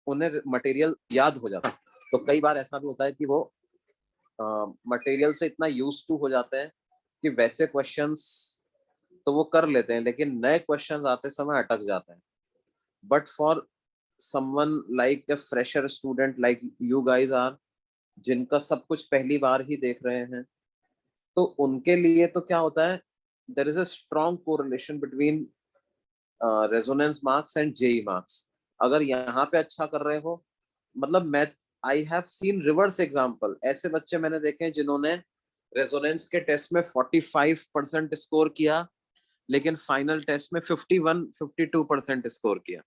उन्हें मटेरियल याद हो जाता है। तो कई बार ऐसा भी होता है कि वो मटेरियल से इतना यूज टू हो जाते हैं कि वैसे क्वेश्चंस तो वो कर लेते हैं, लेकिन नए क्वेश्चंस आते समय अटक जाते हैं। But for someone like a fresher student like you guys are, जिनका सब कुछ पहली बार ही देख रहे हैं, तो उनके लिए तो क्या होता है, there is a strong correlation between Resonance marks and JEE marks. अगर यहाँ पे अच्छा कर रहे हो, मतलब मैं I have seen reverse example, ऐसे बच्चे मैंने देखे हैं जिन्होंने रेजोनेंस के टेस्ट में 45% स्कोर किया, लेकिन फाइनल टेस्ट में 51-52% स्कोर किया।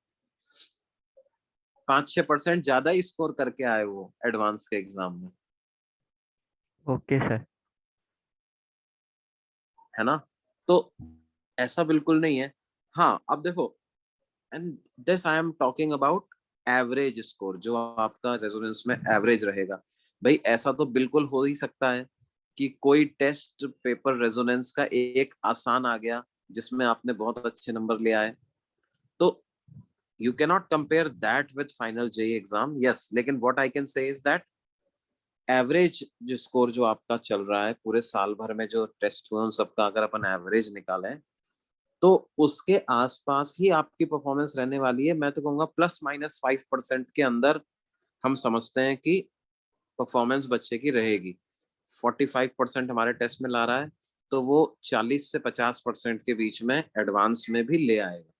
5-6% ज्यादा ही स्कोर करके आए वो एडवांस के एग्जाम में, ओके सर। है ना। तो ऐसा बिल्कुल नहीं है। हाँ अब देखो, and this I am talking about average score, जो आपका रेजोनेंस में एवरेज रहेगा। भाई ऐसा तो बिल्कुल हो ही सकता है कि कोई टेस्ट पेपर रेजोनेंस का एक आसान आ गया जिसमें आपने बहुत अच्छे नंबर ले आए, तो you cannot compare that with final JEE exam, yes, लेकिन what I can say is that average जो स्कोर जो आपका चल रहा है पूरे साल भर में जो टेस्ट हुए उन सबका अगर अपन एवरेज निकालें, तो उसके आसपास ही आपकी परफॉर्मेंस रहने वाली है। मैं तो कहूंगा ±5% के अंदर हम समझते हैं कि परफॉर्मेंस बच्चे की रहेगी। 45% हमारे टेस्ट में ला रहा है, तो वो 40 से 50% के बीच में एडवांस में भी ले आएगा।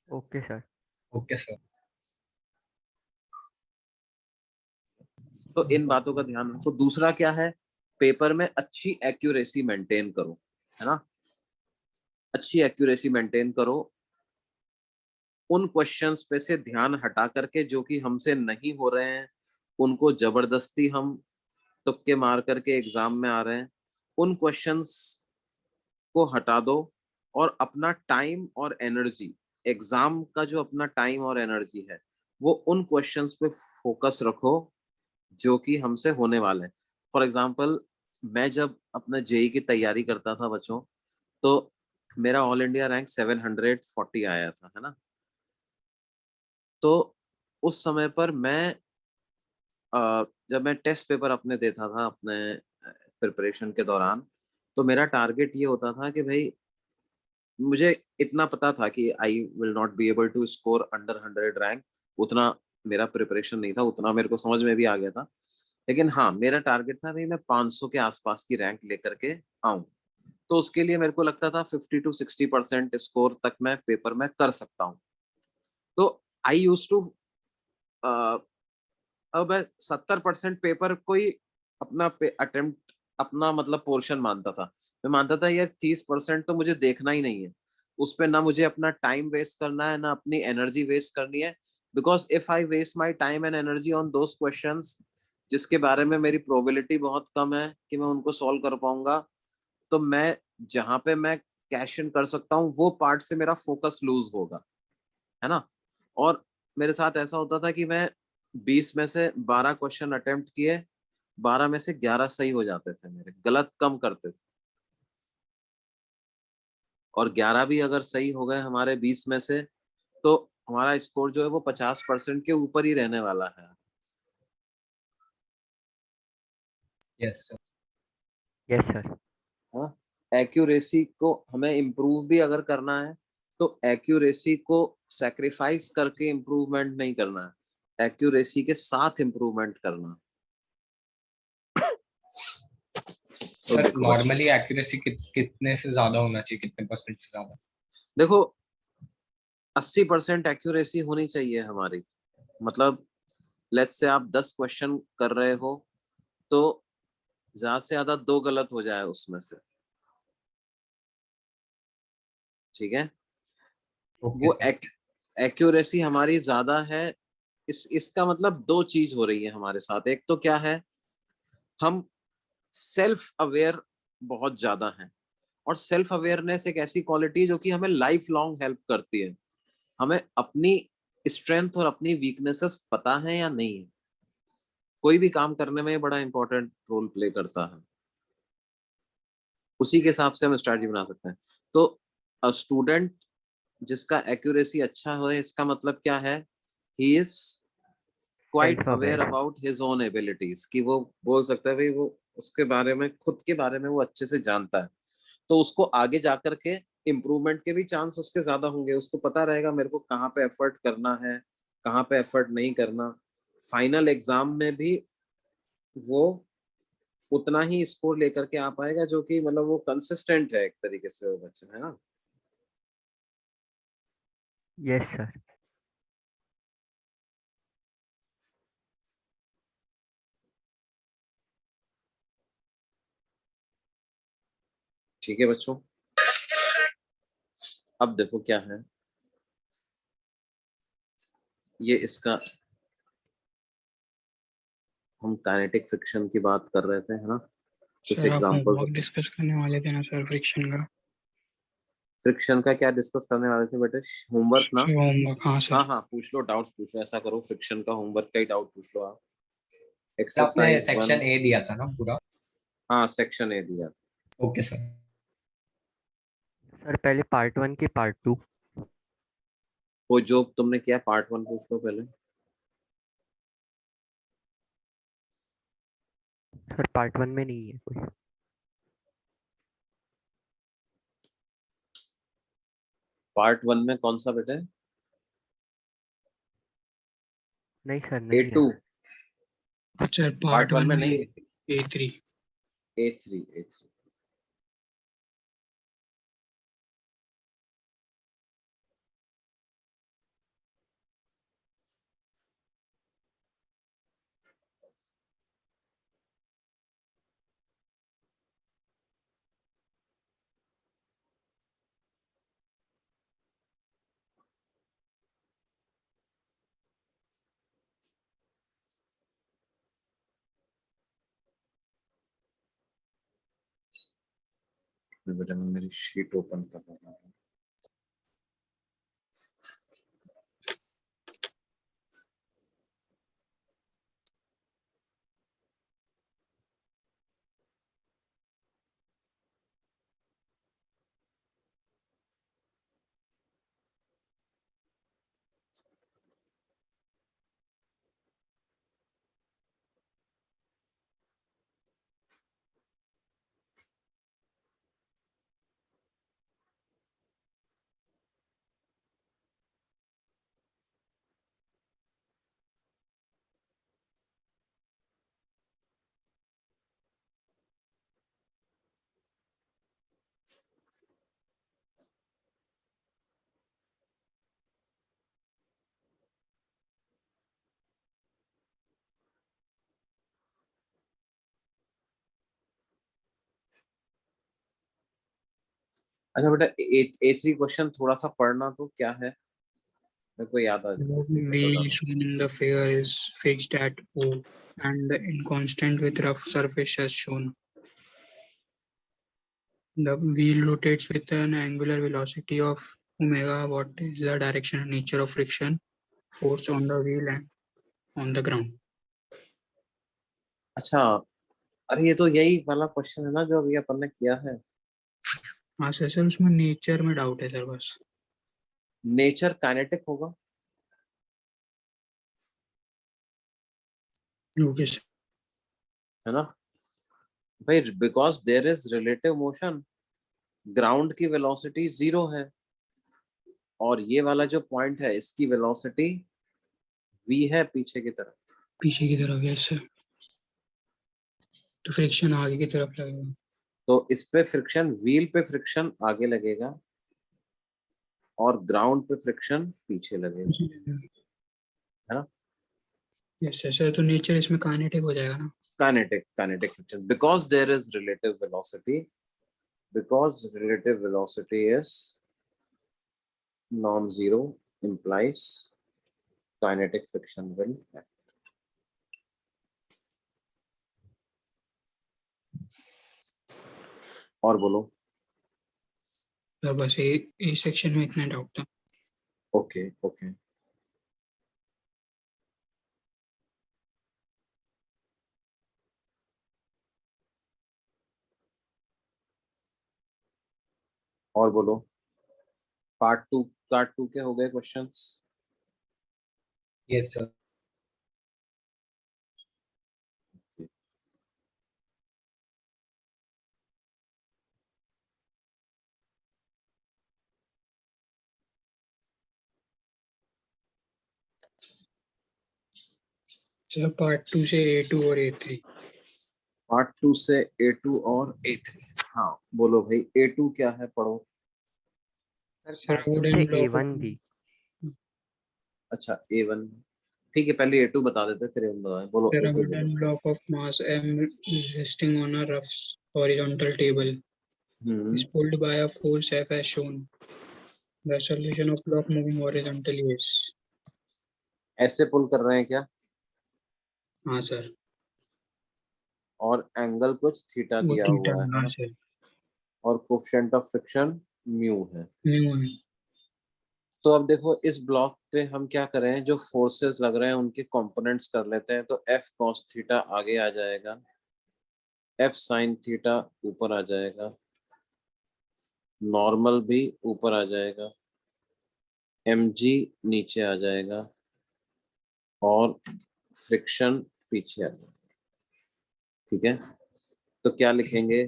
Okay sir. Okay sir. तो इन बातों का ध्यान रखो। दूसरा क्या है, पेपर में अच्छी एक्यूरेसी मेंटेन करो, है ना। अच्छी एक्यूरेसी मेंटेन करो, उन क्वेश्चंस पे से ध्यान हटा करके जो कि हमसे नहीं हो रहे हैं, उनको जबरदस्ती हम तुक्के मार करके एग्जाम में आ रहे हैं, उन क्वेश्चंस को हटा दो और अपना टाइम और एनर्जी, एग्जाम का जो अपना टाइम और एनर्जी है, वो उन क्वेश्चंस पे फोकस रखो जो कि हमसे होने वाले हैं। फॉर एग्जाम्पल, मैं जब अपना जेई की तैयारी करता था बच्चों, तो मेरा ऑल इंडिया रैंक 740 आया था, है ना। तो उस समय पर मैं जब मैं टेस्ट पेपर अपने देता था अपने प्रिपरेशन के दौरान, तो मेरा टारगेट ये होता था कि भाई मुझे इतना पता था कि I will not be able to score under 100 rank. उतना मेरा प्रिपरेशन नहीं था, उतना मेरे को समझ में भी आ गया था, लेकिन हाँ मेरा टारगेट था भाई मैं 500 के आसपास की रैंक लेकर के आऊं। तो उसके लिए मेरे को लगता था 50 to 60% स्कोर तक मैं पेपर में कर सकता हूँ। तो आई यूज टू, अब मैं 70% पेपर को ही अपना अटेम्प्ट, अपना मतलब पोर्शन मानता था। मैं मानता था यार 30% तो मुझे देखना ही नहीं है, उस पर ना मुझे अपना टाइम वेस्ट करना है ना अपनी एनर्जी वेस्ट करनी है। Because if I waste my time and energy on those questions जिसके बारे में मेरी प्रोबेबिलिटी बहुत कम है कि मैं उनको सॉल्व कर पाऊंगा, तो मैं जहां पे मैं कैश इन कर सकता हूँ वो पार्ट से मेरा फोकस लूज होगा, है ना। और मेरे साथ ऐसा होता था कि मैं 20 में से 12 क्वेश्चन अटेम्प्ट किए, 12 में से 11 सही हो जाते थे, मेरे गलत कम करते थे। और 11 भी अगर सही हो गए हमारे 20 में से, तो हमारा स्कोर जो है वो 50% के ऊपर ही रहने वाला है। Yes sir. Yes sir. हाँ, एक्यूरेसी को हमें इम्प्रूव भी अगर करना है, तो एक्यूरेसी को सेक्रीफाइस करके इम्प्रूवमेंट नहीं करना है, एक्यूरेसी के साथ इम्प्रूवमेंट करना। तो सर देखो बच्चों, नॉर्मली एक्यूरेसी कितने से ज्यादा होना चाहिए, कितने परसेंट से ज्यादा? देखो 80% एक्यूरेसी होनी चाहिए हमारी। मतलब लेट्स से आप 10 क्वेश्चन कर रहे हो, तो ज्यादा से ज्यादा 2 गलत हो जाए उसमें से, ठीक है। ओके वो सर। एक्यूरेसी हमारी ज्यादा है, इसका मतलब दो चीज हो रही है हमारे साथ। एक तो क्या है, हम सेल्फ अवेयर बहुत ज्यादा हैं, और सेल्फ अवेयरनेस एक ऐसी क्वालिटी जो कि हमें लाइफ लॉन्ग हेल्प करती है। हमें अपनी स्ट्रेंथ और अपनी वीकनेसेस पता है या नहीं है, कोई भी काम करने में बड़ा इंपॉर्टेंट रोल प्ले करता है। उसी के हिसाब से हम स्ट्रैटेजी बना सकते हैं। तो स्टूडेंट जिसका एक्यूरेसी अच्छा हो, इसका मतलब क्या है, he is quite aware Self-aware. About his own abilities, कि वो बोल सकता है भाई वो उसके बारे में, खुद के बारे में वो अच्छे से जानता है, तो उसको आगे जाकर के इम्प्रूवमेंट के भी चांस उसके ज्यादा होंगे। उसको पता रहेगा मेरे को कहाँ पे एफर्ट करना है, कहाँ पे एफर्ट नहीं करना। फाइनल एग्जाम में भी वो उतना ही स्कोर लेकर के आ पाएगा, जो कि मतलब वो कंसिस्टेंट है एक तरीके से वो बच्चा, है ना। Yes, sir. ठीक है बच्चों, अब देखो क्या है, ये इसका हम काइनेटिक फ्रिक्शन की बात कर रहे थे, है ना। कुछ सर आप एग्जांपल्स। होमवर्क डिस्कस करने वाले थे ना सर, फ्रिक्शन का। फ्रिक्शन का क्या डिस्कस करने वाले थे बेटे, होमवर्क ना। होमवर्क, हाँ हाँ सर। हाँ, पूछ लो, डाउट्स पूछ लो, ऐसा करो फ्रिक्शन का होमवर्क का ही डाउट पूछ लो आप। आपने एक्सरसाइज वन। सेक्शन ए दिया था ना पूरा? हाँ सेक्शन ए दिया। Okay sir. सर पहले पार्ट 1 की पार्ट 2। वो जो तुमने किया पार्ट 1 पूछ लो पहले। सर पार्ट 1 में नहीं है कोई। पार्ट 1 में कौन सा बेटे? नहीं सर, नहीं है। A2। Sir part part 1 one में में नहीं। A3। A3। बेटा मैं मेरी शीट ओपन कर रहा हूँ। अच्छा बेटा, A3 क्वेश्चन थोड़ा सा पढ़ना, तो क्या है मेरे को याद आ जाए, इससे क्या V बताना। shown in the figure is fixed at O and the inconstant with rough surface as shown. The wheel rotates with an angular velocity of omega. What is the direction and nature of friction force on the wheel and on the ground? अच्छा, अरे ये तो यही वाला question है ना जो अभी अपन ने किया है। हाँ सर, सर उसमें नेचर में डाउट है सर बस। नेचर काइनेटिक होगा। Okay sir. है ना भाई, because there is relative motion, ground की वेलोसिटी 0 है, और ये वाला जो पॉइंट है इसकी वेलोसिटी v है पीछे की तरफ। पीछे की तरफ, यस सर। तो फ्रिक्शन आगे की तरफ लगेगा। तो इस पे फ्रिक्शन, व्हील पे फ्रिक्शन आगे लगेगा और ग्राउंड पे फ्रिक्शन पीछे लगेगा, है ना। Yes sir. सर तो नेचर इसमें काइनेटिक हो जाएगा ना। Kinetic friction, because there is relative velocity, because relative velocity is non-zero implies kinetic friction will act. और बोलो। सर बस ए सेक्शन में इतना डाउट था। Okay okay. और बोलो, पार्ट टू के हो गए questions? Yes, sir. Sir part 2 से A2 और A3। पार्ट 2 से A2 और A3। हाँ बोलो भाई, A2 क्या है, पढ़ो। सर सर पार्ट 2 वुडन से ब्लॉक A1 भी। अच्छा A1, ठीक है, पहले A2 बता देते फिर A1 बताएं। बोलो Sir, a A2 बोलो। wooden block of mass M resting on a rough horizontal table is pulled by a force F as shown. The solution of block moving horizontally is। ऐसे पुल कर रहे हैं क्या? हाँ सर। और एंगल कुछ theta वो दिया थीटा हुआ है हाँ ना, सर। और कोफिशिएंट ऑफ फ्रिक्शन म्यू है। म्यू है। तो अब देखो इस ब्लॉक पे हम क्या करें, जो फोर्सेस लग रहे हैं उनके कंपोनेंट्स कर लेते हैं। तो F cos थीटा आगे आ जाएगा, F sin थीटा ऊपर आ जाएगा, नॉर्मल भी ऊपर आ जाएगा, mg नीचे आ जाएगा, और फ्रिक्शन पीछे आ जाएगा। ठीक है, तो क्या लिखेंगे,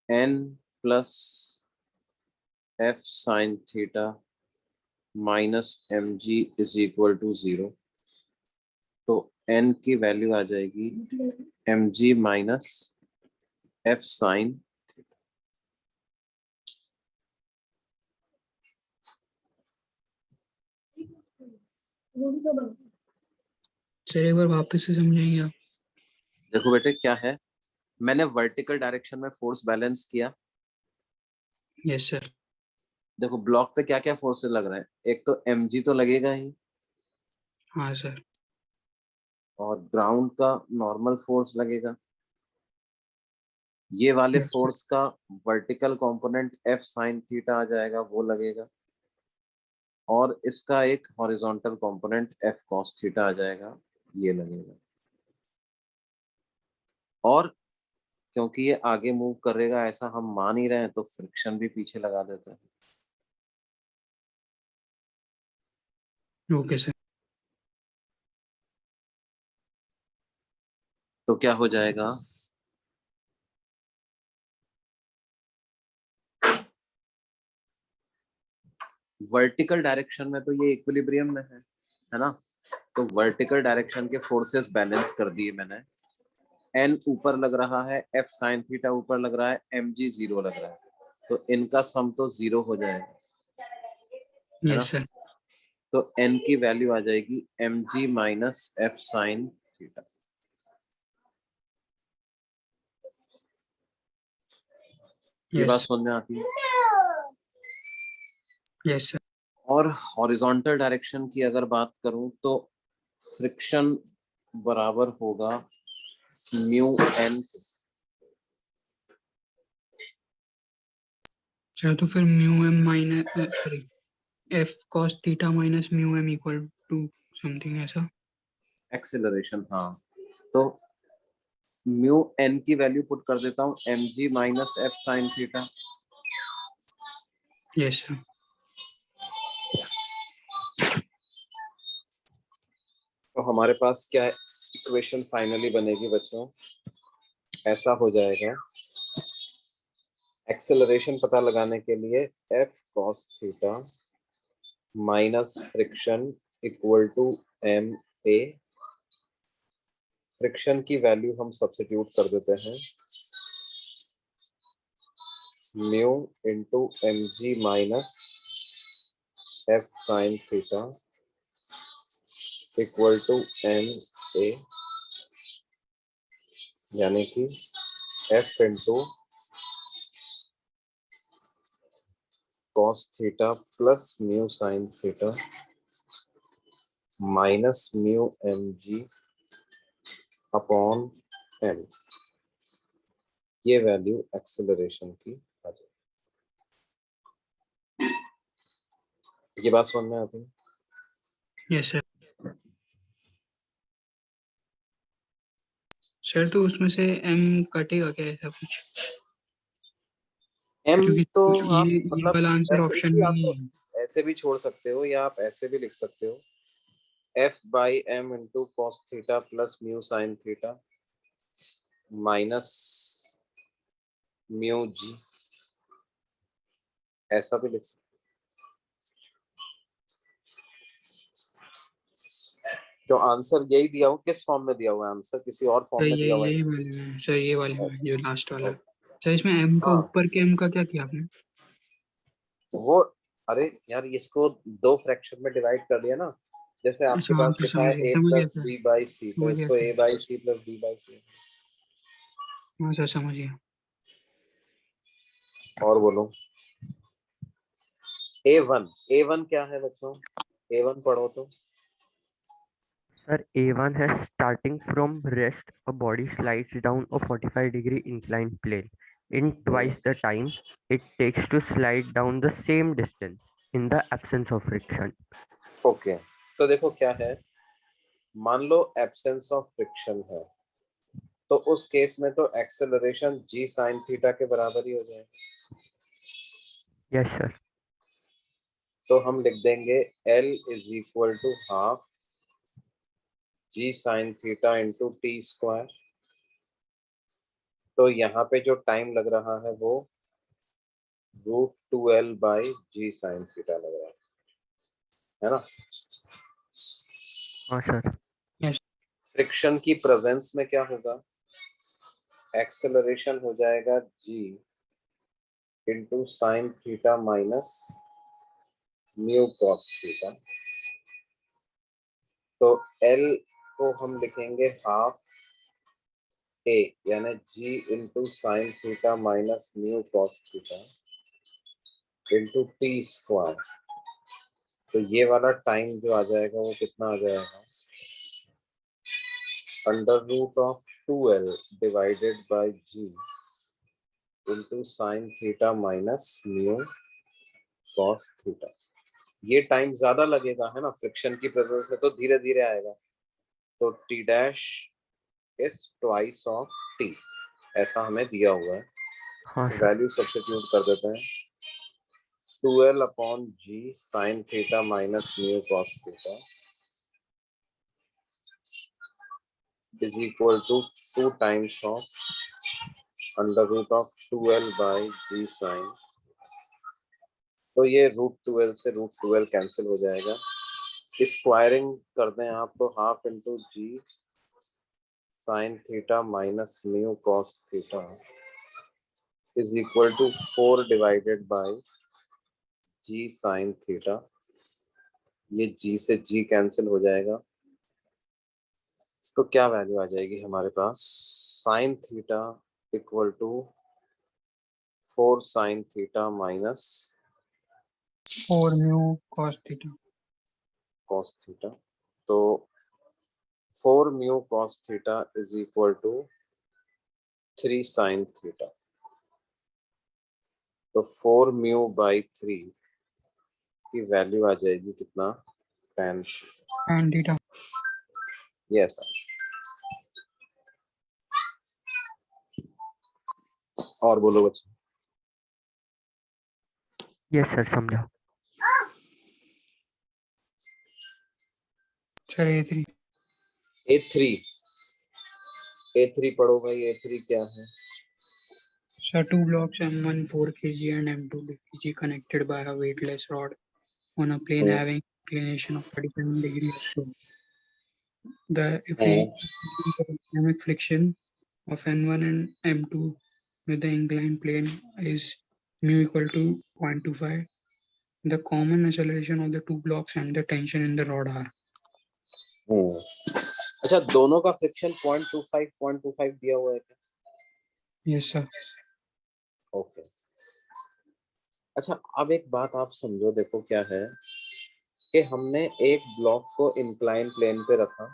n plus F sin theta minus mg is equal to 0। तो n की वैल्यू आ जाएगी mg minus F sin। Sir एक बार वापस से समझाएंगे आप? देखो बेटे क्या है, मैंने वर्टिकल डायरेक्शन में फोर्स बैलेंस किया। Yes sir. देखो ब्लॉक पे क्या क्या फोर्सेस लग रहे हैं, एक तो mg तो लगेगा ही, हाँ सर। और ग्राउंड का नॉर्मल फोर्स लगेगा। ये वाले Yes, फोर्स का vertical component F sin theta आ जाएगा, वो लगेगा। और इसका एक horizontal component F cos theta आ जाएगा, ये लगेगा। और क्योंकि ये आगे मूव करेगा ऐसा हम मान ही रहे हैं, तो फ्रिक्शन भी पीछे लगा देते हैं। Okay sir. तो क्या हो जाएगा, वर्टिकल डायरेक्शन में तो ये इक्विलिब्रियम में है ना। तो वर्टिकल डायरेक्शन के फोर्सेस बैलेंस कर दिए मैंने। n ऊपर लग रहा है, F sin थीटा ऊपर लग रहा है, mg 0 लग रहा है, तो इनका सम तो 0 हो जाएगा, है ना। Yes sir. तो n की वैल्यू आ जाएगी mg minus F sin theta. ये बात यस समझ में आती है? Yes sir. और हॉरिजॉन्टल डायरेक्शन की अगर बात करूं तो फ्रिक्शन बराबर होगा म्यू n। सर तो फिर mu m minus sorry F cos theta minus mu m equal to something ऐसा। एक्सेलरेशन, हाँ। तो म्यू n की वैल्यू पुट कर देता हूँ mg minus F sin theta. Yes sir. तो हमारे पास क्या इक्वेशन फाइनली बनेगी बच्चों, ऐसा हो जाएगा। एक्सेलरेशन पता लगाने के लिए F cos theta minus friction equal to m a। Friction की वैल्यू हम सब्स्टिट्यूट कर देते हैं, mu into mg minus F sin theta equal to m a, यानी कि F into cos theta plus mu sin theta minus mu mg upon m। ये value acceleration की आ जाएगी। ये बात समझ में आती है? Yes sir. सर तो उसमें से एम कटेगा क्या ऐसा कुछ? m क्योंकि तो ये आप ये मतलब वाला आंसर ऐसे ऑप्शन भी में आप नहीं है। तो ऐसे भी छोड़ सकते हो या आप ऐसे भी लिख सकते हो f by m into cos theta plus mu sin theta minus mu g, ऐसा भी लिख सकते हो। जो आंसर यही दिया हुआ, किस फॉर्म में दिया हुआ है आंसर, किसी और सर फॉर्म में ये दिया हुआ है? यही वाले में सर, ये वाले में जो लास्ट वाला है। सर इसमें m का हाँ ऊपर के m का क्या किया आपने? वो, अरे यार इसको दो फ्रैक्शन में डिवाइड कर दिया ना, जैसे आपके अच्छा, हम पास तो लिखा है a समझ गया plus sir, B by C, तो समझ गया इसको sir. a by C plus b by C. हाँ सर, समझ गया। और बोलो a1 क्या है बच्चों, a1 पढ़ो तो। Sir, A1 has starting from rest, a body slides down a 45-degree inclined plane in twice the time it takes to slide down the same distance in the absence of friction. Okay तो देखो क्या है, मान लो absence of friction है, तो उस case में तो एक्सेलरेशन g sin थीटा के बराबर ही हो जाएगा। Yes, sir. तो हम लिख देंगे L is equal to half g sin theta into t square. तो यहाँ पे जो टाइम लग रहा है वो √2L by ji sine theta लग रहा है ना। हाँ सर। फ्रिक्शन की प्रेजेंस में क्या होगा, एक्सेलरेशन हो जाएगा g into sine theta minus mu cos theta. तो L को हम लिखेंगे हाफ a यानी g into sine theta minus mu cos theta into t square. तो ये वाला टाइम जो आ जाएगा वो कितना आ जाएगा, √2L divided by g into sine theta minus mu cos theta. ये टाइम ज्यादा लगेगा है ना, फ्रिक्शन की प्रेजेंस में तो धीरे धीरे आएगा। तो t dash is twice of t, ऐसा हमें दिया हुआ है। हाँ सर। वैल्यू सब्स्टिट्यूट कर देते हैं, 2L upon g sine theta minus mu cos theta is equal to 2 times of √2L by g sine. तो ये √2L से √2L कैंसिल हो जाएगा, स्क्वायरिंग कर दें आप तो half into g sine theta minus mu cos theta is equal to 4 divided by g sine theta. ये जी से जी कैंसिल हो जाएगा, तो क्या वैल्यू आ जाएगी हमारे पास, sine theta equal to 4 sine theta minus 4 mu cos theta. Cos theta. तो 4 mu cos theta is equal to 3 sine theta. तो 4 म्यू बाई 3 की वैल्यू आ जाएगी कितना, 10। tan theta. यस और बोलो बच्चे। यस सर, समझा। Sir A3। A3 पढ़ो भाई, A3 क्या है। Sir, two blocks M1 4 kg and M2 2 kg connected by a weightless rod on a plane having inclination of 37 degree or so. The dynamic friction of N1 and M2 with the inclined plane is mu equal to 0.25. The common acceleration of the two blocks and the tension in the rod are. अच्छा, दोनों का friction 0.25 दिया हुआ है क्या? Yes sir. Okay अच्छा, अब एक बात आप समझो, देखो क्या है कि हमने एक ब्लॉक को इंक्लाइन प्लेन पे रखा,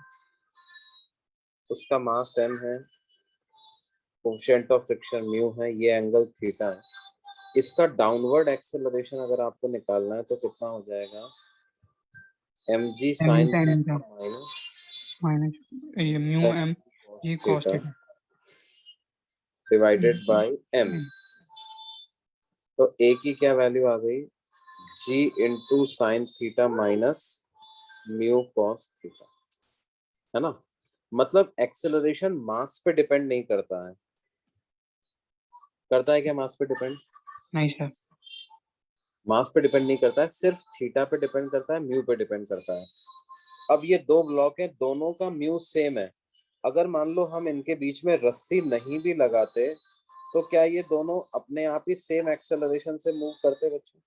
उसका मास m है, कोएफिशिएंट ऑफ फ्रिक्शन म्यू है, ये एंगल थीटा है। इसका डाउनवर्ड एक्सेलरेशन अगर आपको निकालना है तो कितना हो जाएगा, mg sin theta minus mu m g cos theta divided by m। तो a की क्या वैल्यू आ गई, g into sine theta minus mu cos theta, है ना। मतलब एक्सेलरेशन मास पे डिपेंड नहीं करता है, करता है क्या मास पे डिपेंड? नहीं सर। मास पे डिपेंड नहीं करता है, सिर्फ थीटा पे डिपेंड करता है, म्यू पे डिपेंड करता है। अब ये दो ब्लॉक है, दोनों का म्यू सेम है। अगर मान लो हम इनके बीच में रस्सी नहीं भी लगाते तो क्या ये दोनों अपने आप ही सेम एक्सेलरेशन से मूव करते बच्चों?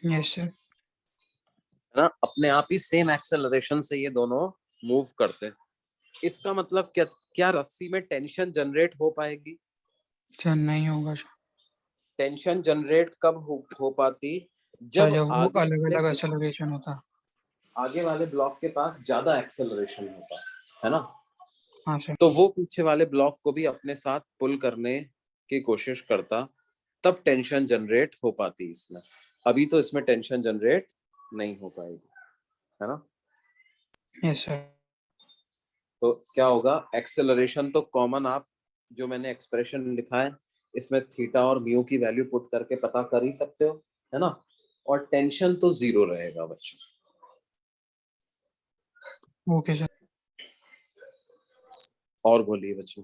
Yes sir. है ना, अपने आप ही सेम एक्सेलरेशन से ये दोनों मूव करते। इसका मतलब क्या, क्या रस्सी में टेंशन जनरेट हो पाएगी? सर नहीं होगा सर। टेंशन जनरेट कब हो पाती, सर जब जब वो आगे अलग वाले अलग एक्सेलरेशन होता। आगे वाले ब्लॉक के पास ज्यादा एक्सेलरेशन होता है ना, हाँ सर। तो वो पीछे वाले ब्लॉक को भी अपने साथ पुल करने की कोशिश करता, तब टेंशन जनरेट हो पाती इसमें। अभी तो इसमें टेंशन जनरेट नहीं हो पाएगी, है ना। Yes sir. तो क्या होगा, एक्सेलरेशन तो कॉमन, आप जो मैंने एक्सप्रेशन लिखा है इसमें थीटा और म्यू की वैल्यू पुट करके पता कर ही सकते हो, है ना। और टेंशन तो जीरो रहेगा बच्चों। Okay sir. और बोलिए बच्चों।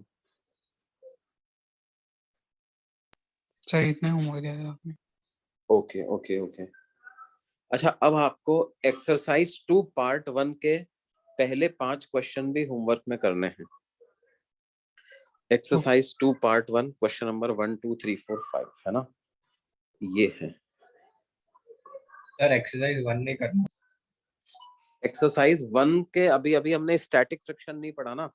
सर इतने होमवर्क दिया था आपने। Okay okay okay. अच्छा, अब आपको एक्सरसाइज 2 पार्ट 1 के पहले 5 क्वेश्चन भी होमवर्क में करने हैं। एक्सरसाइज 2 पार्ट 1 क्वेश्चन नंबर 1 2 3 4 5, है ना, ये है। सर एक्सरसाइज 1 नहीं करना। एक्सरसाइज 1 के अभी अभी हमने स्टैटिक फ्रिक्शन नहीं पढ़ा ना।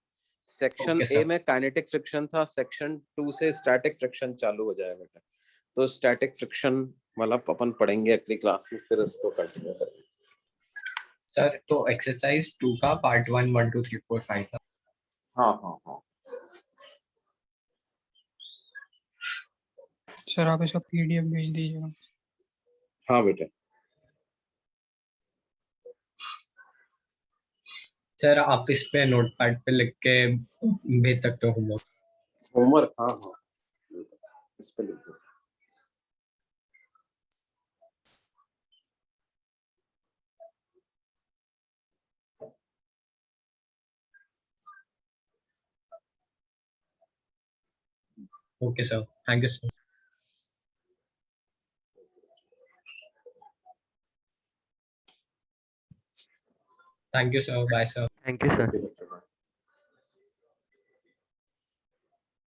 सेक्शन Okay, ए sir. में काइनेटिक फ्रिक्शन था, सेक्शन 2 से स्टैटिक फ्रिक्शन चालू हो जाएगा बेटा। तो स्टैटिक फ्रिक्शन वाला अपन पढ़ेंगे अगली क्लास में, फिर इसको कंटिन्यू करेंगे। सर तो एक्सरसाइज 2 का पार्ट 1 1 2 3 4 5 था। हाँ हाँ हाँ। सर आप इसका पीडीएफ भेज दीजिएगा। हाँ बेटा। सर आप इस पे नोटपैड पे लिख के भेज सकते हो होमवर्क। होमवर्क, हाँ हाँ, इस पे लिख दो। Okay sir, thank you sir. Thank you sir, bye sir. Thank you sir. Okay बेटा।